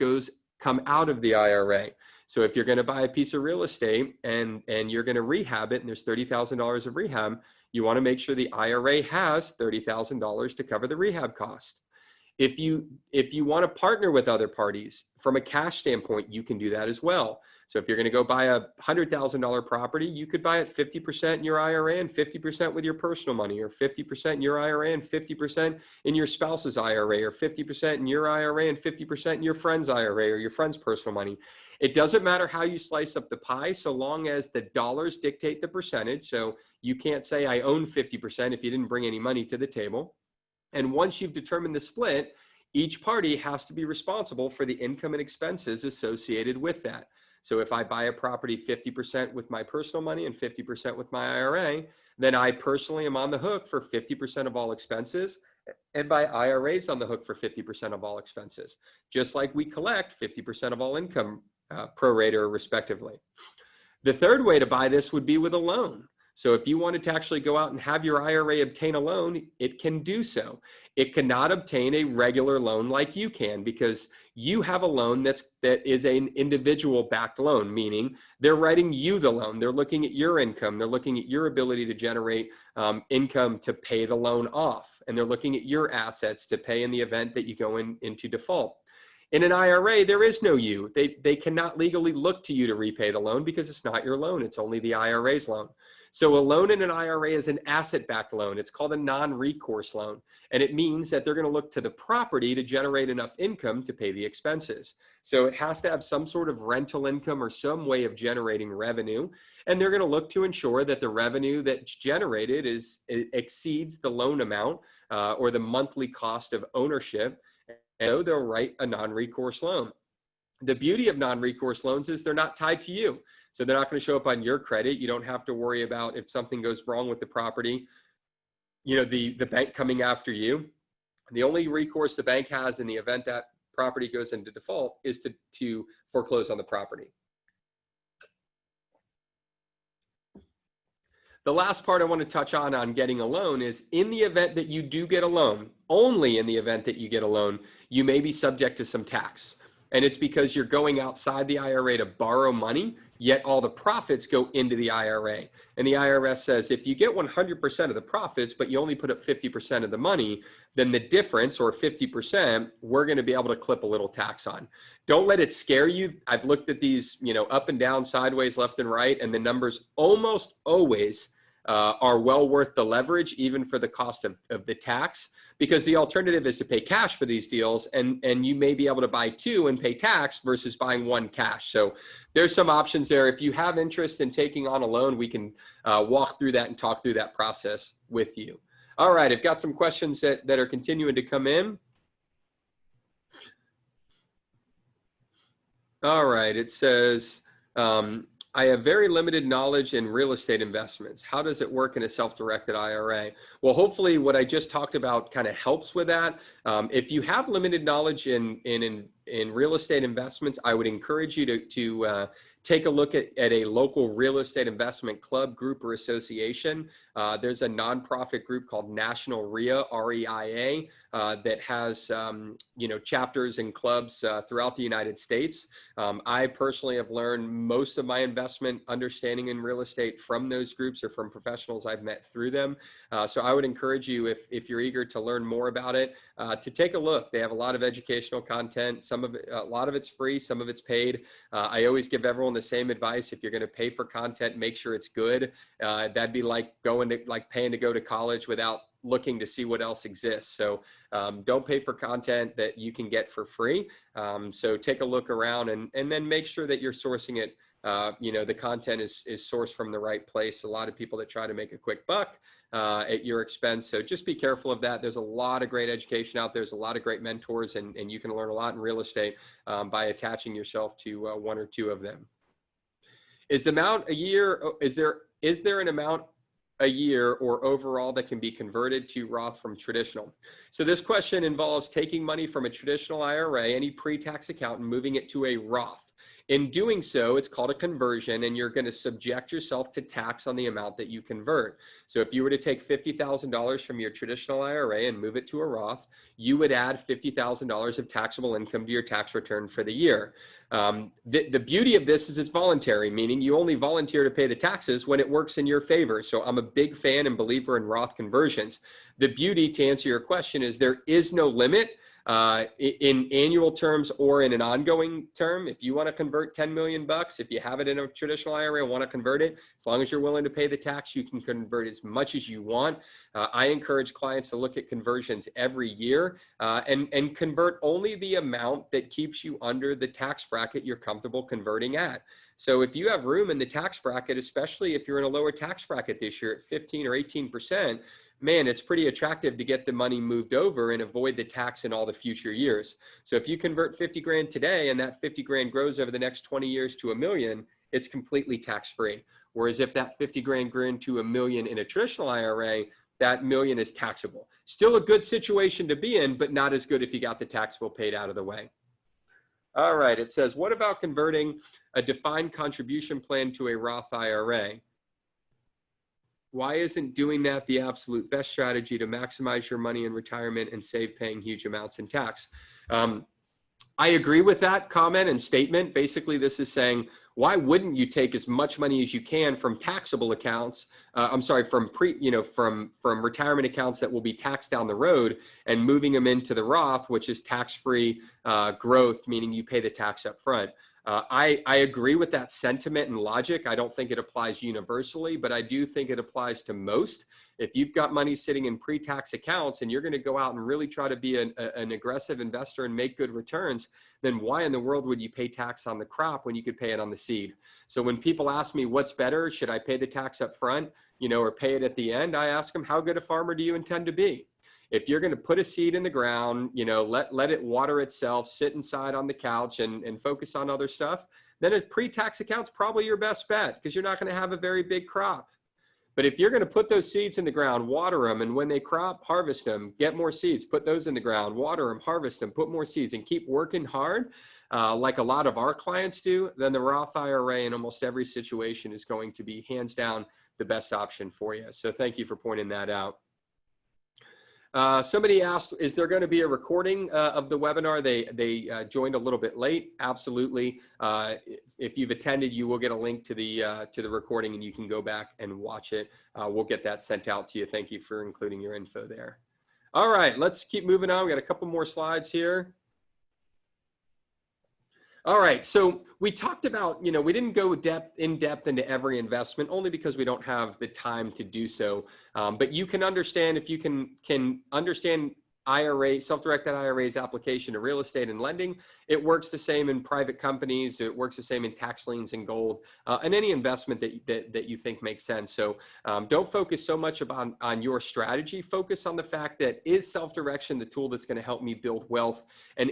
come out of the IRA. So if you're going to buy a piece of real estate and you're going to rehab it and there's $30,000 of rehab, you want to make sure the IRA has $30,000 to cover the rehab cost. If you want to partner with other parties from a cash standpoint, you can do that as well. So if you're going to go buy a $100,000 property, you could buy it 50% in your IRA and 50% with your personal money, or 50% in your IRA and 50% in your spouse's IRA, or 50% in your IRA and 50% in your friend's IRA or your friend's personal money. It doesn't matter how you slice up the pie, so long as the dollars dictate the percentage. So you can't say I own 50% if you didn't bring any money to the table. And once you've determined the split, each party has to be responsible for the income and expenses associated with that. So if I buy a property 50% with my personal money and 50% with my IRA, then I personally am on the hook for 50% of all expenses, and my IRA is on the hook for 50% of all expenses, just like we collect 50% of all income pro rata respectively. The third way to buy this would be with a loan. So if you wanted to actually go out and have your IRA obtain a loan, it can do so. It cannot obtain a regular loan like you can, because you have a loan that is an individual backed loan, meaning they're writing you the loan. They're looking at your income. They're looking at your ability to generate income to pay the loan off. And they're looking at your assets to pay in the event that you go into default. In an IRA, there is no you. They cannot legally look to you to repay the loan because it's not your loan. It's only the IRA's loan. So a loan in an IRA is an asset-backed loan. It's called a non-recourse loan. And it means that they're going to look to the property to generate enough income to pay the expenses. So it has to have some sort of rental income or some way of generating revenue. And they're going to look to ensure that the revenue that's generated exceeds the loan amount or the monthly cost of ownership. And so they'll write a non-recourse loan. The beauty of non-recourse loans is they're not tied to you. So they're not going to show up on your credit. You don't have to worry about if something goes wrong with the property, you know, the bank coming after you. The only recourse the bank has in the event that property goes into default is to foreclose on the property. The last part I want to touch on getting a loan is in the event that you do get a loan, only in the event that you get a loan, you may be subject to some tax. And it's because you're going outside the IRA to borrow money, yet all the profits go into the IRA. And the IRS says if you get 100% of the profits, but you only put up 50% of the money, then the difference, or 50%, we're going to be able to clip a little tax on. Don't let it scare you. I've looked at these, up and down, sideways, left and right, and the numbers almost always are well worth the leverage, even for the cost of the tax, because the alternative is to pay cash for these deals, and you may be able to buy two and pay tax versus buying one cash. So there's some options there. If you have interest in taking on a loan, we can walk through that and talk through that process with you. All right, I've got some questions that are continuing to come in. All right, it says, I have very limited knowledge in real estate investments. How does it work in a self-directed IRA? Well, hopefully what I just talked about kind of helps with that. If you have limited knowledge in real estate investments, I would encourage you to take a look at a local real estate investment club, group, or association. There's a nonprofit group called National REIA, REIA, that has chapters and clubs throughout the United States. I personally have learned most of my investment understanding in real estate from those groups or from professionals I've met through them. So I would encourage you, if you're eager to learn more about it, to take a look. They have a lot of educational content. A lot of it's free, some of it's paid. I always give everyone the same advice. If you're going to pay for content, make sure it's good. That'd be like paying to go to college without looking to see what else exists. So don't pay for content that you can get for free. So take a look around and then make sure that you're sourcing it. The content is sourced from the right place. A lot of people that try to make a quick buck at your expense. So just be careful of that. There's a lot of great education out there. There's a lot of great mentors, and you can learn a lot in real estate by attaching yourself to one or two of them. Is the amount a year? Is there an amount a year or overall that can be converted to Roth from traditional? So this question involves taking money from a traditional IRA, any pre-tax account, and moving it to a Roth. In doing so, it's called a conversion, and you're going to subject yourself to tax on the amount that you convert. So if you were to take $50,000 from your traditional IRA and move it to a Roth, you would add $50,000 of taxable income to your tax return for the year. The beauty of this is it's voluntary, meaning you only volunteer to pay the taxes when it works in your favor. So I'm a big fan and believer in Roth conversions. The beauty, to answer your question, is there is no limit. In annual terms or in an ongoing term. If you want to convert 10 million bucks, if you have it in a traditional IRA and want to convert it, as long as you're willing to pay the tax, you can convert as much as you want. I encourage clients to look at conversions every year and convert only the amount that keeps you under the tax bracket you're comfortable converting at. So if you have room in the tax bracket, especially if you're in a lower tax bracket this year at 15 or 18%, man, it's pretty attractive to get the money moved over and avoid the tax in all the future years. So if you convert 50 grand today and that 50 grand grows over the next 20 years to $1 million, it's completely tax-free. Whereas if that 50 grand grew into $1 million in a traditional IRA, that $1 million is taxable. Still a good situation to be in, but not as good if you got the taxable paid out of the way. All right, it says, what about converting a defined contribution plan to a Roth IRA? Why isn't doing that the absolute best strategy to maximize your money in retirement and save paying huge amounts in tax? I agree with that comment and statement. Basically, this is saying, why wouldn't you take as much money as you can from taxable accounts? From retirement accounts that will be taxed down the road and moving them into the Roth, which is tax-free growth, meaning you pay the tax up front. I agree with that sentiment and logic. I don't think it applies universally, but I do think it applies to most. If you've got money sitting in pre-tax accounts and you're going to go out and really try to be an aggressive investor and make good returns, then why in the world would you pay tax on the crop when you could pay it on the seed? So when people ask me what's better, should I pay the tax up front, or pay it at the end? I ask them, how good a farmer do you intend to be? If you're going to put a seed in the ground, let it water itself, sit inside on the couch and focus on other stuff, then a pre-tax account's probably your best bet because you're not going to have a very big crop. But if you're going to put those seeds in the ground, water them, and when they crop, harvest them, get more seeds, put those in the ground, water them, harvest them, put more seeds, and keep working hard, like a lot of our clients do, then the Roth IRA in almost every situation is going to be hands down the best option for you. So thank you for pointing that out. Somebody asked, is there going to be a recording of the webinar? They joined a little bit late. Absolutely. If you've attended, you will get a link to the recording, and you can go back and watch it. We'll get that sent out to you. Thank you for including your info there. All right, let's keep moving on. We got a couple more slides here. All right, so we talked about, we didn't go in depth into every investment, only because we don't have the time to do so. But you can understand, if you can understand IRA, self-directed IRA's application to real estate and lending, it works the same in private companies. It works the same in tax liens and gold, and any investment that you think makes sense. So don't focus so much on your strategy. Focus on the fact that, is self-direction the tool that's going to help me build wealth? And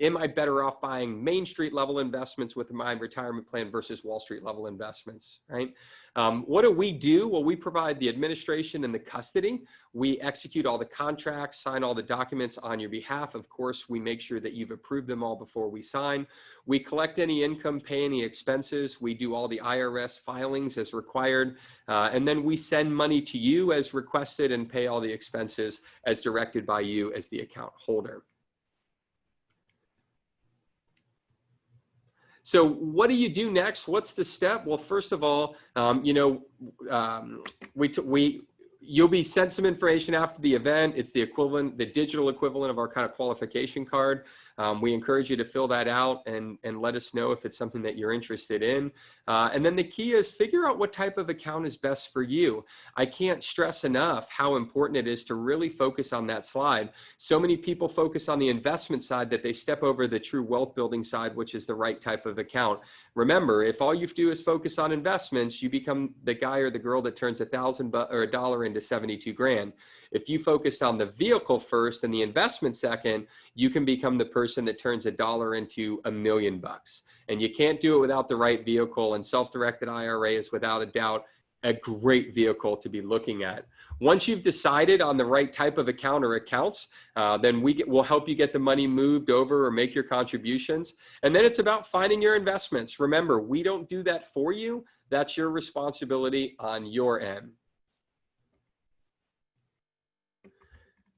am I better off buying Main Street level investments with my retirement plan versus Wall Street level investments, right? What do we do? Well, we provide the administration and the custody. We execute all the contracts, sign all the documents on your behalf. Of course, we make sure that you've approved them all before we sign. We collect any income, pay any expenses. We do all the IRS filings as required. And then we send money to you as requested and pay all the expenses as directed by you as the account holder. So what do you do next? What's the step? Well, first of all, you'll be sent some information after the event. It's the digital equivalent of our kind of qualification card. We encourage you to fill that out and let us know if it's something that you're interested in. And then the key is figure out what type of account is best for you. I can't stress enough how important it is to really focus on that slide. So many people focus on the investment side that they step over the true wealth building side, which is the right type of account. Remember, if all you do is focus on investments, you become the guy or the girl that turns $1,000 into 72 grand. If you focused on the vehicle first and the investment second, you can become the person that turns $1 into $1 million. And you can't do it without the right vehicle. And self-directed IRA is without a doubt a great vehicle to be looking at. Once you've decided on the right type of account or accounts, then we'll help you get the money moved over or make your contributions. And then it's about finding your investments. Remember, we don't do that for you. That's your responsibility on your end.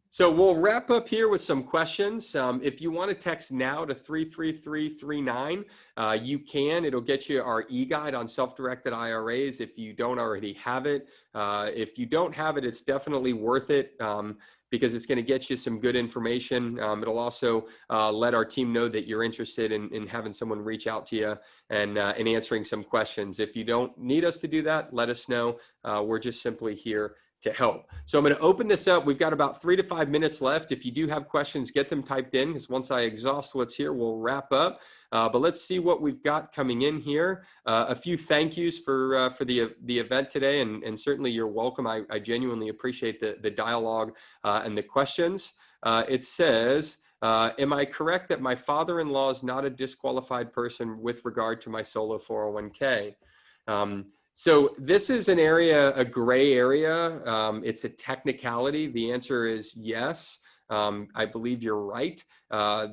So we'll wrap up here with some questions. If you want to text now to 33339, you can. It'll get you our e-guide on self-directed IRAs if you don't already have it. If you don't have it, it's definitely worth it because it's going to get you some good information. It'll also let our team know that you're interested in having someone reach out to you and answering some questions. If you don't need us to do that, let us know. We're just simply here to help. So I'm going to open this up. We've got about 3 to 5 minutes left. If you do have questions, get them typed in, because once I exhaust what's here, we'll wrap up. But let's see what we've got coming in here. A few thank yous for the event today, and certainly you're welcome. I genuinely appreciate the dialogue and the questions. It says, am I correct that my father-in-law is not a disqualified person with regard to my solo 401k? So this is an area, a gray area. It's a technicality. The answer is yes. I believe you're right. A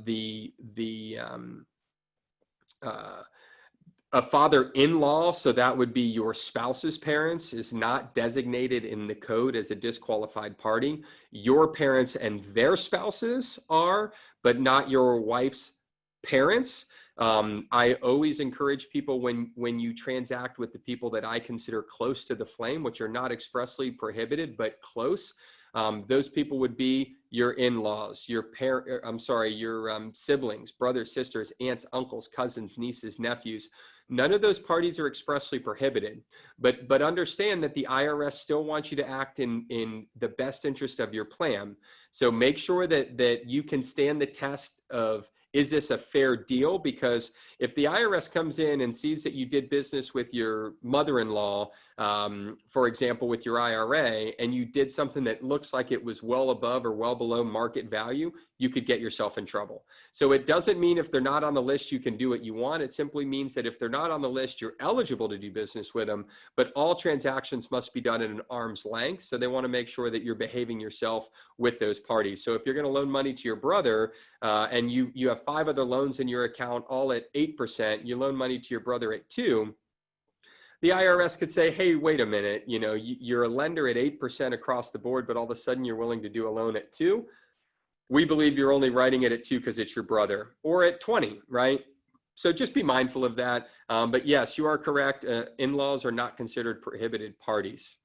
father-in-law, so that would be your spouse's parents, is not designated in the code as a disqualified party. Your parents and their spouses are, but not your wife's parents. I always encourage people when you transact with the people that I consider close to the flame, which are not expressly prohibited, but close. Those people would be your in-laws, your siblings, brothers, sisters, aunts, uncles, cousins, nieces, nephews. None of those parties are expressly prohibited, but understand that the IRS still wants you to act in the best interest of your plan. So make sure that you can stand the test of, is this a fair deal? Because if the IRS comes in and sees that you did business with your mother-in-law, for example, with your IRA, and you did something that looks like it was well above or well below market value, you could get yourself in trouble. So it doesn't mean if they're not on the list, you can do what you want. It simply means that if they're not on the list, you're eligible to do business with them, but all transactions must be done at an arm's length. So they want to make sure that you're behaving yourself with those parties. So if you're going to loan money to your brother and you have 5 other loans in your account, all at 8%, you loan money to your brother at 2%, the IRS could say, hey, wait a minute, you're a lender at 8% across the board, but all of a sudden you're willing to do a loan at 2%. We believe you're only writing it at 2 because it's your brother, or at 20, right? So just be mindful of that. But yes, you are correct. In-laws are not considered prohibited parties.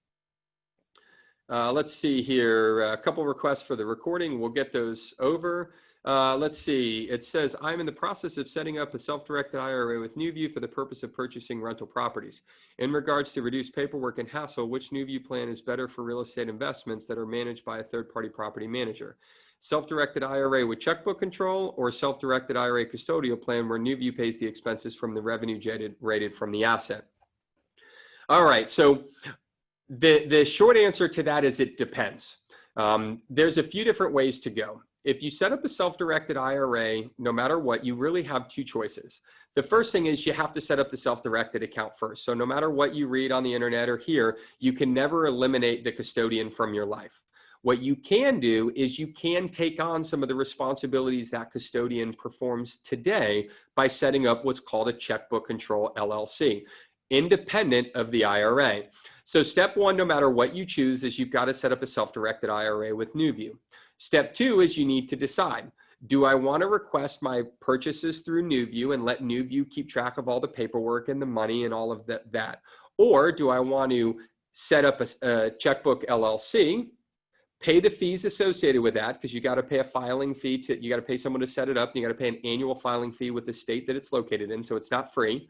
Let's see here, a couple requests for the recording. We'll get those over. Let's see, it says, I'm in the process of setting up a self-directed IRA with NuView for the purpose of purchasing rental properties. In regards to reduced paperwork and hassle, which NuView plan is better for real estate investments that are managed by a third-party property manager? Self-directed IRA with checkbook control, or self-directed IRA custodial plan where NuView pays the expenses from the revenue generated from the asset? All right, so the short answer to that is it depends. There's a few different ways to go. If you set up a self-directed IRA, no matter what, you really have 2 choices. The first thing is you have to set up the self-directed account first. So no matter what you read on the internet or hear, you can never eliminate the custodian from your life. What you can do is you can take on some of the responsibilities that custodian performs today by setting up what's called a checkbook control LLC, independent of the IRA. So step 1, no matter what you choose, is you've got to set up a self-directed IRA with NuView. Step 2 is you need to decide, do I want to request my purchases through NuView and let NuView keep track of all the paperwork and the money and all of that? Or do I want to set up a checkbook LLC, pay the fees associated with that, because you got to pay a filing fee you got to pay someone to set it up, and you got to pay an annual filing fee with the state that it's located in, so it's not free.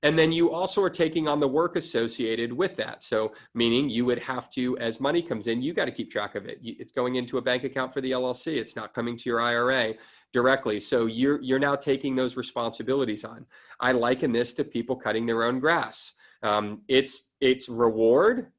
And then you also are taking on the work associated with that. So meaning you would have to, as money comes in, you got to keep track of it. It's going into a bank account for the LLC. It's not coming to your IRA directly. So you're now taking those responsibilities on. I liken this to people cutting their own grass. It's reward,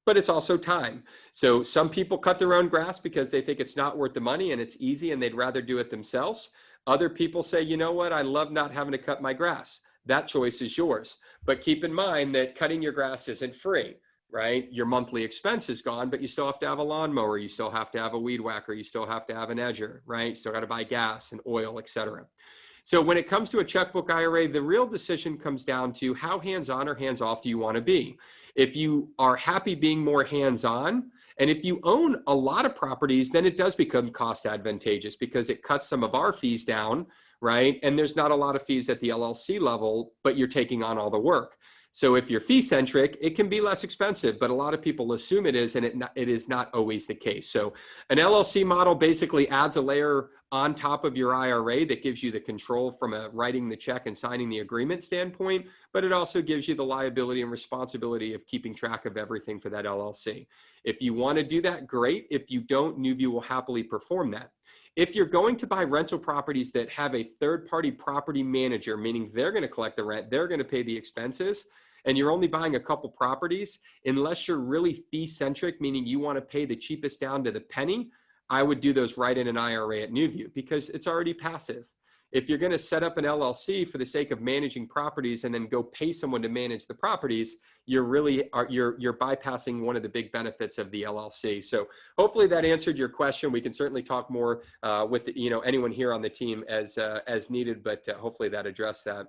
but it's also time. So some people cut their own grass because they think it's not worth the money and it's easy and they'd rather do it themselves. Other people say, you know what, I love not having to cut my grass. That choice is yours. But keep in mind that cutting your grass isn't free, right? Your monthly expense is gone, but you still have to have a lawnmower. You still have to have a weed whacker. You still have to have an edger, right? You still got to buy gas and oil, et cetera. So when it comes to a checkbook IRA, the real decision comes down to how hands-on or hands-off do you want to be? If you are happy being more hands-on, and if you own a lot of properties, then it does become cost advantageous because it cuts some of our fees down, right? And there's not a lot of fees at the LLC level, but you're taking on all the work. So if you're fee-centric, it can be less expensive, but a lot of people assume it is, and it is not always the case. So an LLC model basically adds a layer on top of your IRA that gives you the control from a writing the check and signing the agreement standpoint, but it also gives you the liability and responsibility of keeping track of everything for that LLC. If you want to do that, great. If you don't, NuView will happily perform that. If you're going to buy rental properties that have a third-party property manager, meaning they're going to collect the rent, they're going to pay the expenses, and you're only buying a couple properties, unless you're really fee-centric, meaning you want to pay the cheapest down to the penny, I would do those right in an IRA at NuView because it's already passive. If you're going to set up an LLC for the sake of managing properties and then go pay someone to manage the properties, you're bypassing one of the big benefits of the LLC. So hopefully that answered your question. We can certainly talk more with anyone here on the team as needed, but hopefully that addressed that.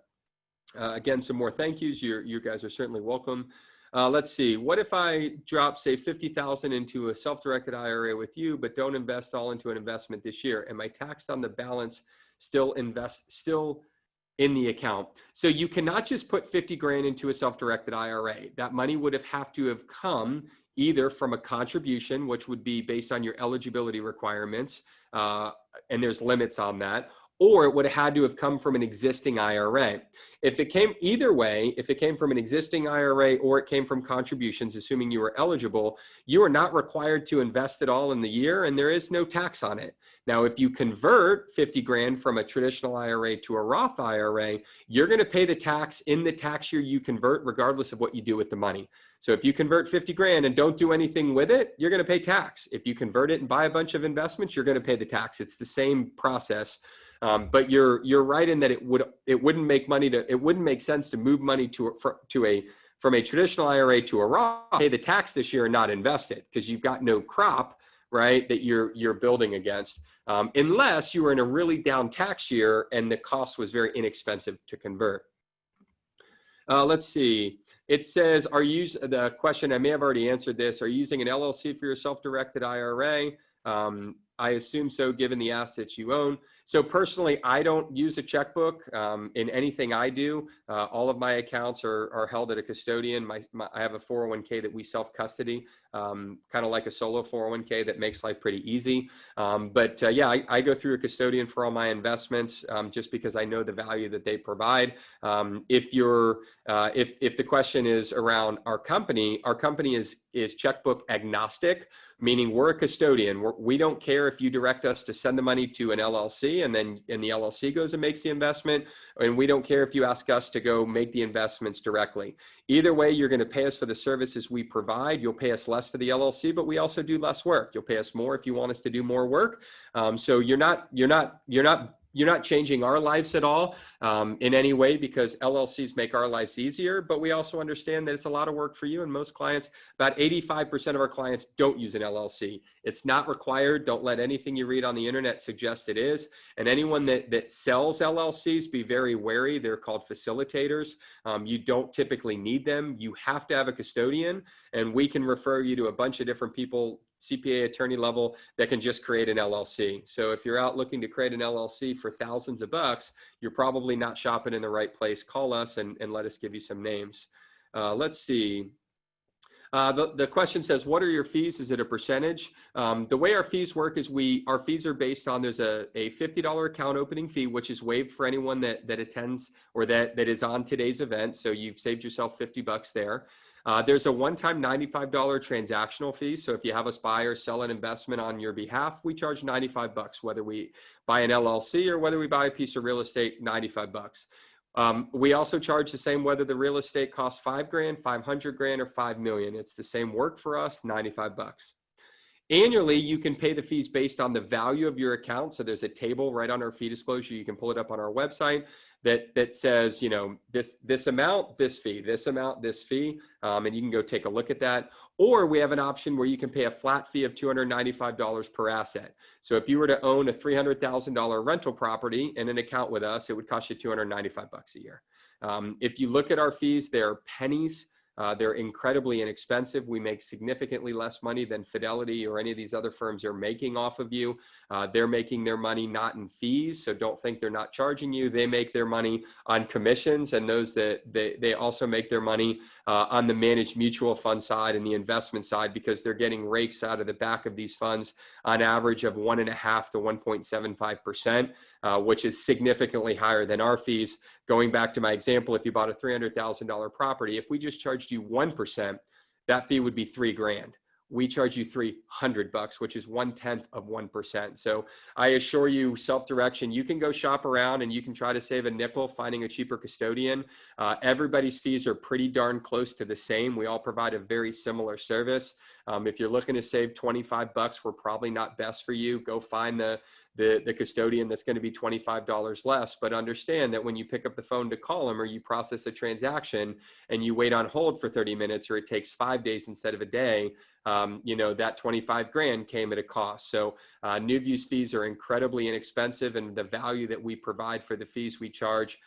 Again, some more thank yous. You guys are certainly welcome. Let's see. What if I drop, say, $50,000 into a self-directed IRA with you, but don't invest all into an investment this year? Am I taxed on the balance still in the account? So you cannot just put 50 grand into a self-directed IRA. That money would have to have come either from a contribution, which would be based on your eligibility requirements, and there's limits on that, or it would have had to have come from an existing IRA. If it came either way, if it came from an existing IRA or it came from contributions, assuming you were eligible, you are not required to invest it all in the year, and there is no tax on it. Now, if you convert 50 grand from a traditional IRA to a Roth IRA, you're going to pay the tax in the tax year you convert, regardless of what you do with the money. So if you convert 50 grand and don't do anything with it, you're going to pay tax. If you convert it and buy a bunch of investments, you're going to pay the tax. It's the same process. But you're right in that it wouldn't make sense to move money from a traditional IRA to a Roth, pay the tax this year and not invest it, because you've got no crop, right, that you're building against, unless you were in a really down tax year and the cost was very inexpensive to convert. Let's see. It says, the question, I may have already answered this, are you using an LLC for your self-directed IRA? I assume so, given the assets you own. So personally, I don't use a checkbook in anything I do. All of my accounts are held at a custodian. I have a 401k that we self-custody, kind of like a solo 401k that makes life pretty easy. Yeah, I go through a custodian for all my investments just because I know the value that they provide. If the question is around our company is checkbook agnostic, meaning we're a custodian. We don't care if you direct us to send the money to an LLC and the LLC goes and makes the investment, and we don't care if you ask us to go make the investments directly. Either way, you're going to pay us for the services we provide. You'll pay us less for the LLC, but we also do less work. You'll pay us more if you want us to do more work. So you're not changing our lives at all in any way, because LLCs make our lives easier, but we also understand that it's a lot of work for you. And most clients, about 85% of our clients don't use an LLC. It's not required. Don't let anything you read on the internet suggest it is. And anyone that sells LLCs, be very wary. They're called facilitators. You don't typically need them. You have to have a custodian, and we can refer you to a bunch of different people, CPA, attorney level, that can just create an LLC. So if you're out looking to create an LLC for thousands of bucks, you're probably not shopping in the right place. Call us and let us give you some names. Let's see. The question says, what are your fees? Is it a percentage? The way our fees work is our fees are based on, there's a $50 account opening fee, which is waived for anyone that attends or that is on today's event. So you've saved yourself $50 there. There's a one-time $95 transactional fee. So if you have us buy or sell an investment on your behalf, we charge $95, whether we buy an LLC or whether we buy a piece of real estate, $95. We also charge the same whether the real estate costs $5 grand, $500 grand, or $5 million. It's the same work for us, $95. Annually, you can pay the fees based on the value of your account. So there's a table right on our fee disclosure. You can pull it up on our website that says, this amount, this fee, this amount, this fee, and you can go take a look at that. Or we have an option where you can pay a flat fee of $295 per asset. So if you were to own a $300,000 rental property in an account with us, it would cost you $295 a year. If you look at our fees, they're pennies. They're incredibly inexpensive. We make significantly less money than Fidelity or any of these other firms are making off of you. They're making their money not in fees, so don't think they're not charging you. They make their money on commissions, and they also make their money on the managed mutual fund side and the investment side, because they're getting rakes out of the back of these funds on average of 1.5 to 1.75%, which is significantly higher than our fees. Going back to my example, if you bought a $300,000 property, if we just charged you 1%, that fee would be $3 grand. We charge you $300, which is 1/10 of 1%. So I assure you, self-direction, you can go shop around and you can try to save a nickel finding a cheaper custodian. Everybody's fees are pretty darn close to the same. We all provide a very similar service. If you're looking to save $25, we're probably not best for you. Go find the custodian that's going to be $25 less, but understand that when you pick up the phone to call them or you process a transaction and you wait on hold for 30 minutes or it takes 5 days instead of a day, that 25 grand came at a cost. So NuView's fees are incredibly inexpensive, and the value that we provide for the fees we charge,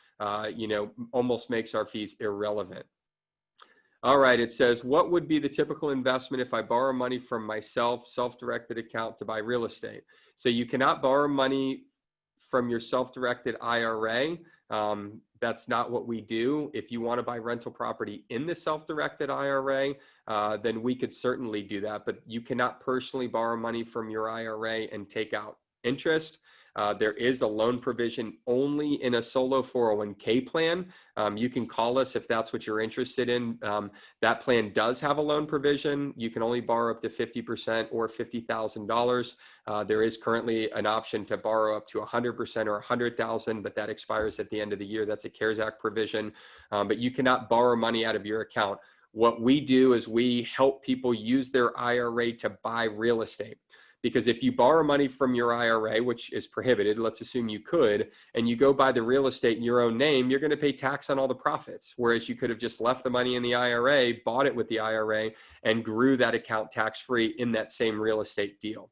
almost makes our fees irrelevant. All right, it says, what would be the typical investment if I borrow money from myself, self-directed account to buy real estate? So you cannot borrow money from your self-directed IRA. That's not what we do. If you want to buy rental property in the self-directed IRA, then we could certainly do that. But you cannot personally borrow money from your IRA and take out interest. There is a loan provision only in a solo 401k plan. You can call us if that's what you're interested in. That plan does have a loan provision. You can only borrow up to 50% or $50,000. There is currently an option to borrow up to 100% or 100,000, but that expires at the end of the year. That's a CARES Act provision, but you cannot borrow money out of your account. What we do is we help people use their IRA to buy real estate. Because if you borrow money from your IRA, which is prohibited, let's assume you could, and you go buy the real estate in your own name, you're going to pay tax on all the profits. Whereas you could have just left the money in the IRA, bought it with the IRA, and grew that account tax-free in that same real estate deal.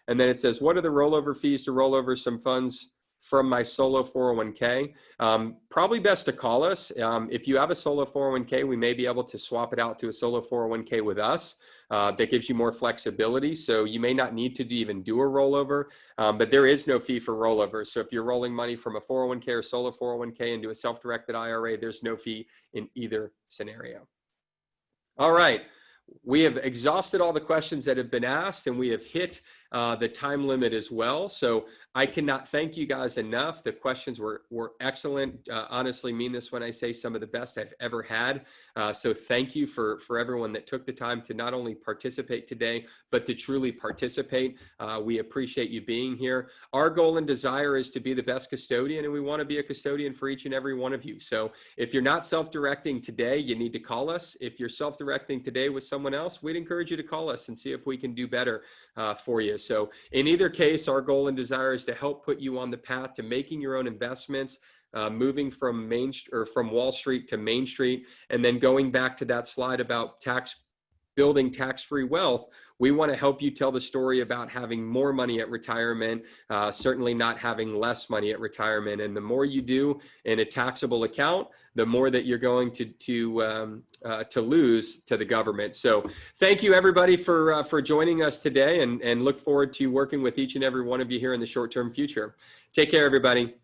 And then it says, what are the rollover fees to roll over some funds from my solo 401k? Probably best to call us. If you have a solo 401k, we may be able to swap it out to a solo 401k with us. That gives you more flexibility. So you may not need to even do a rollover, but there is no fee for rollover. So if you're rolling money from a 401k or solo 401k into a self-directed IRA, there's no fee in either scenario. All right. We have exhausted all the questions that have been asked, and we have hit the time limit as well. So I cannot thank you guys enough. The questions were excellent. Honestly, mean this when I say some of the best I've ever had. So thank you for everyone that took the time to not only participate today, but to truly participate. We appreciate you being here. Our goal and desire is to be the best custodian, and we want to be a custodian for each and every one of you. So if you're not self-directing today, you need to call us. If you're self-directing today with someone else, we'd encourage you to call us and see if we can do better for you. So in either case, our goal and desire is to help put you on the path to making your own investments, moving from Wall Street to Main Street, and then going back to that slide about building tax-free wealth. We want to help you tell the story about having more money at retirement, certainly not having less money at retirement. And the more you do in a taxable account, the more that you're going to lose to the government. So thank you everybody for joining us today, and look forward to working with each and every one of you here in the short-term future. Take care, everybody.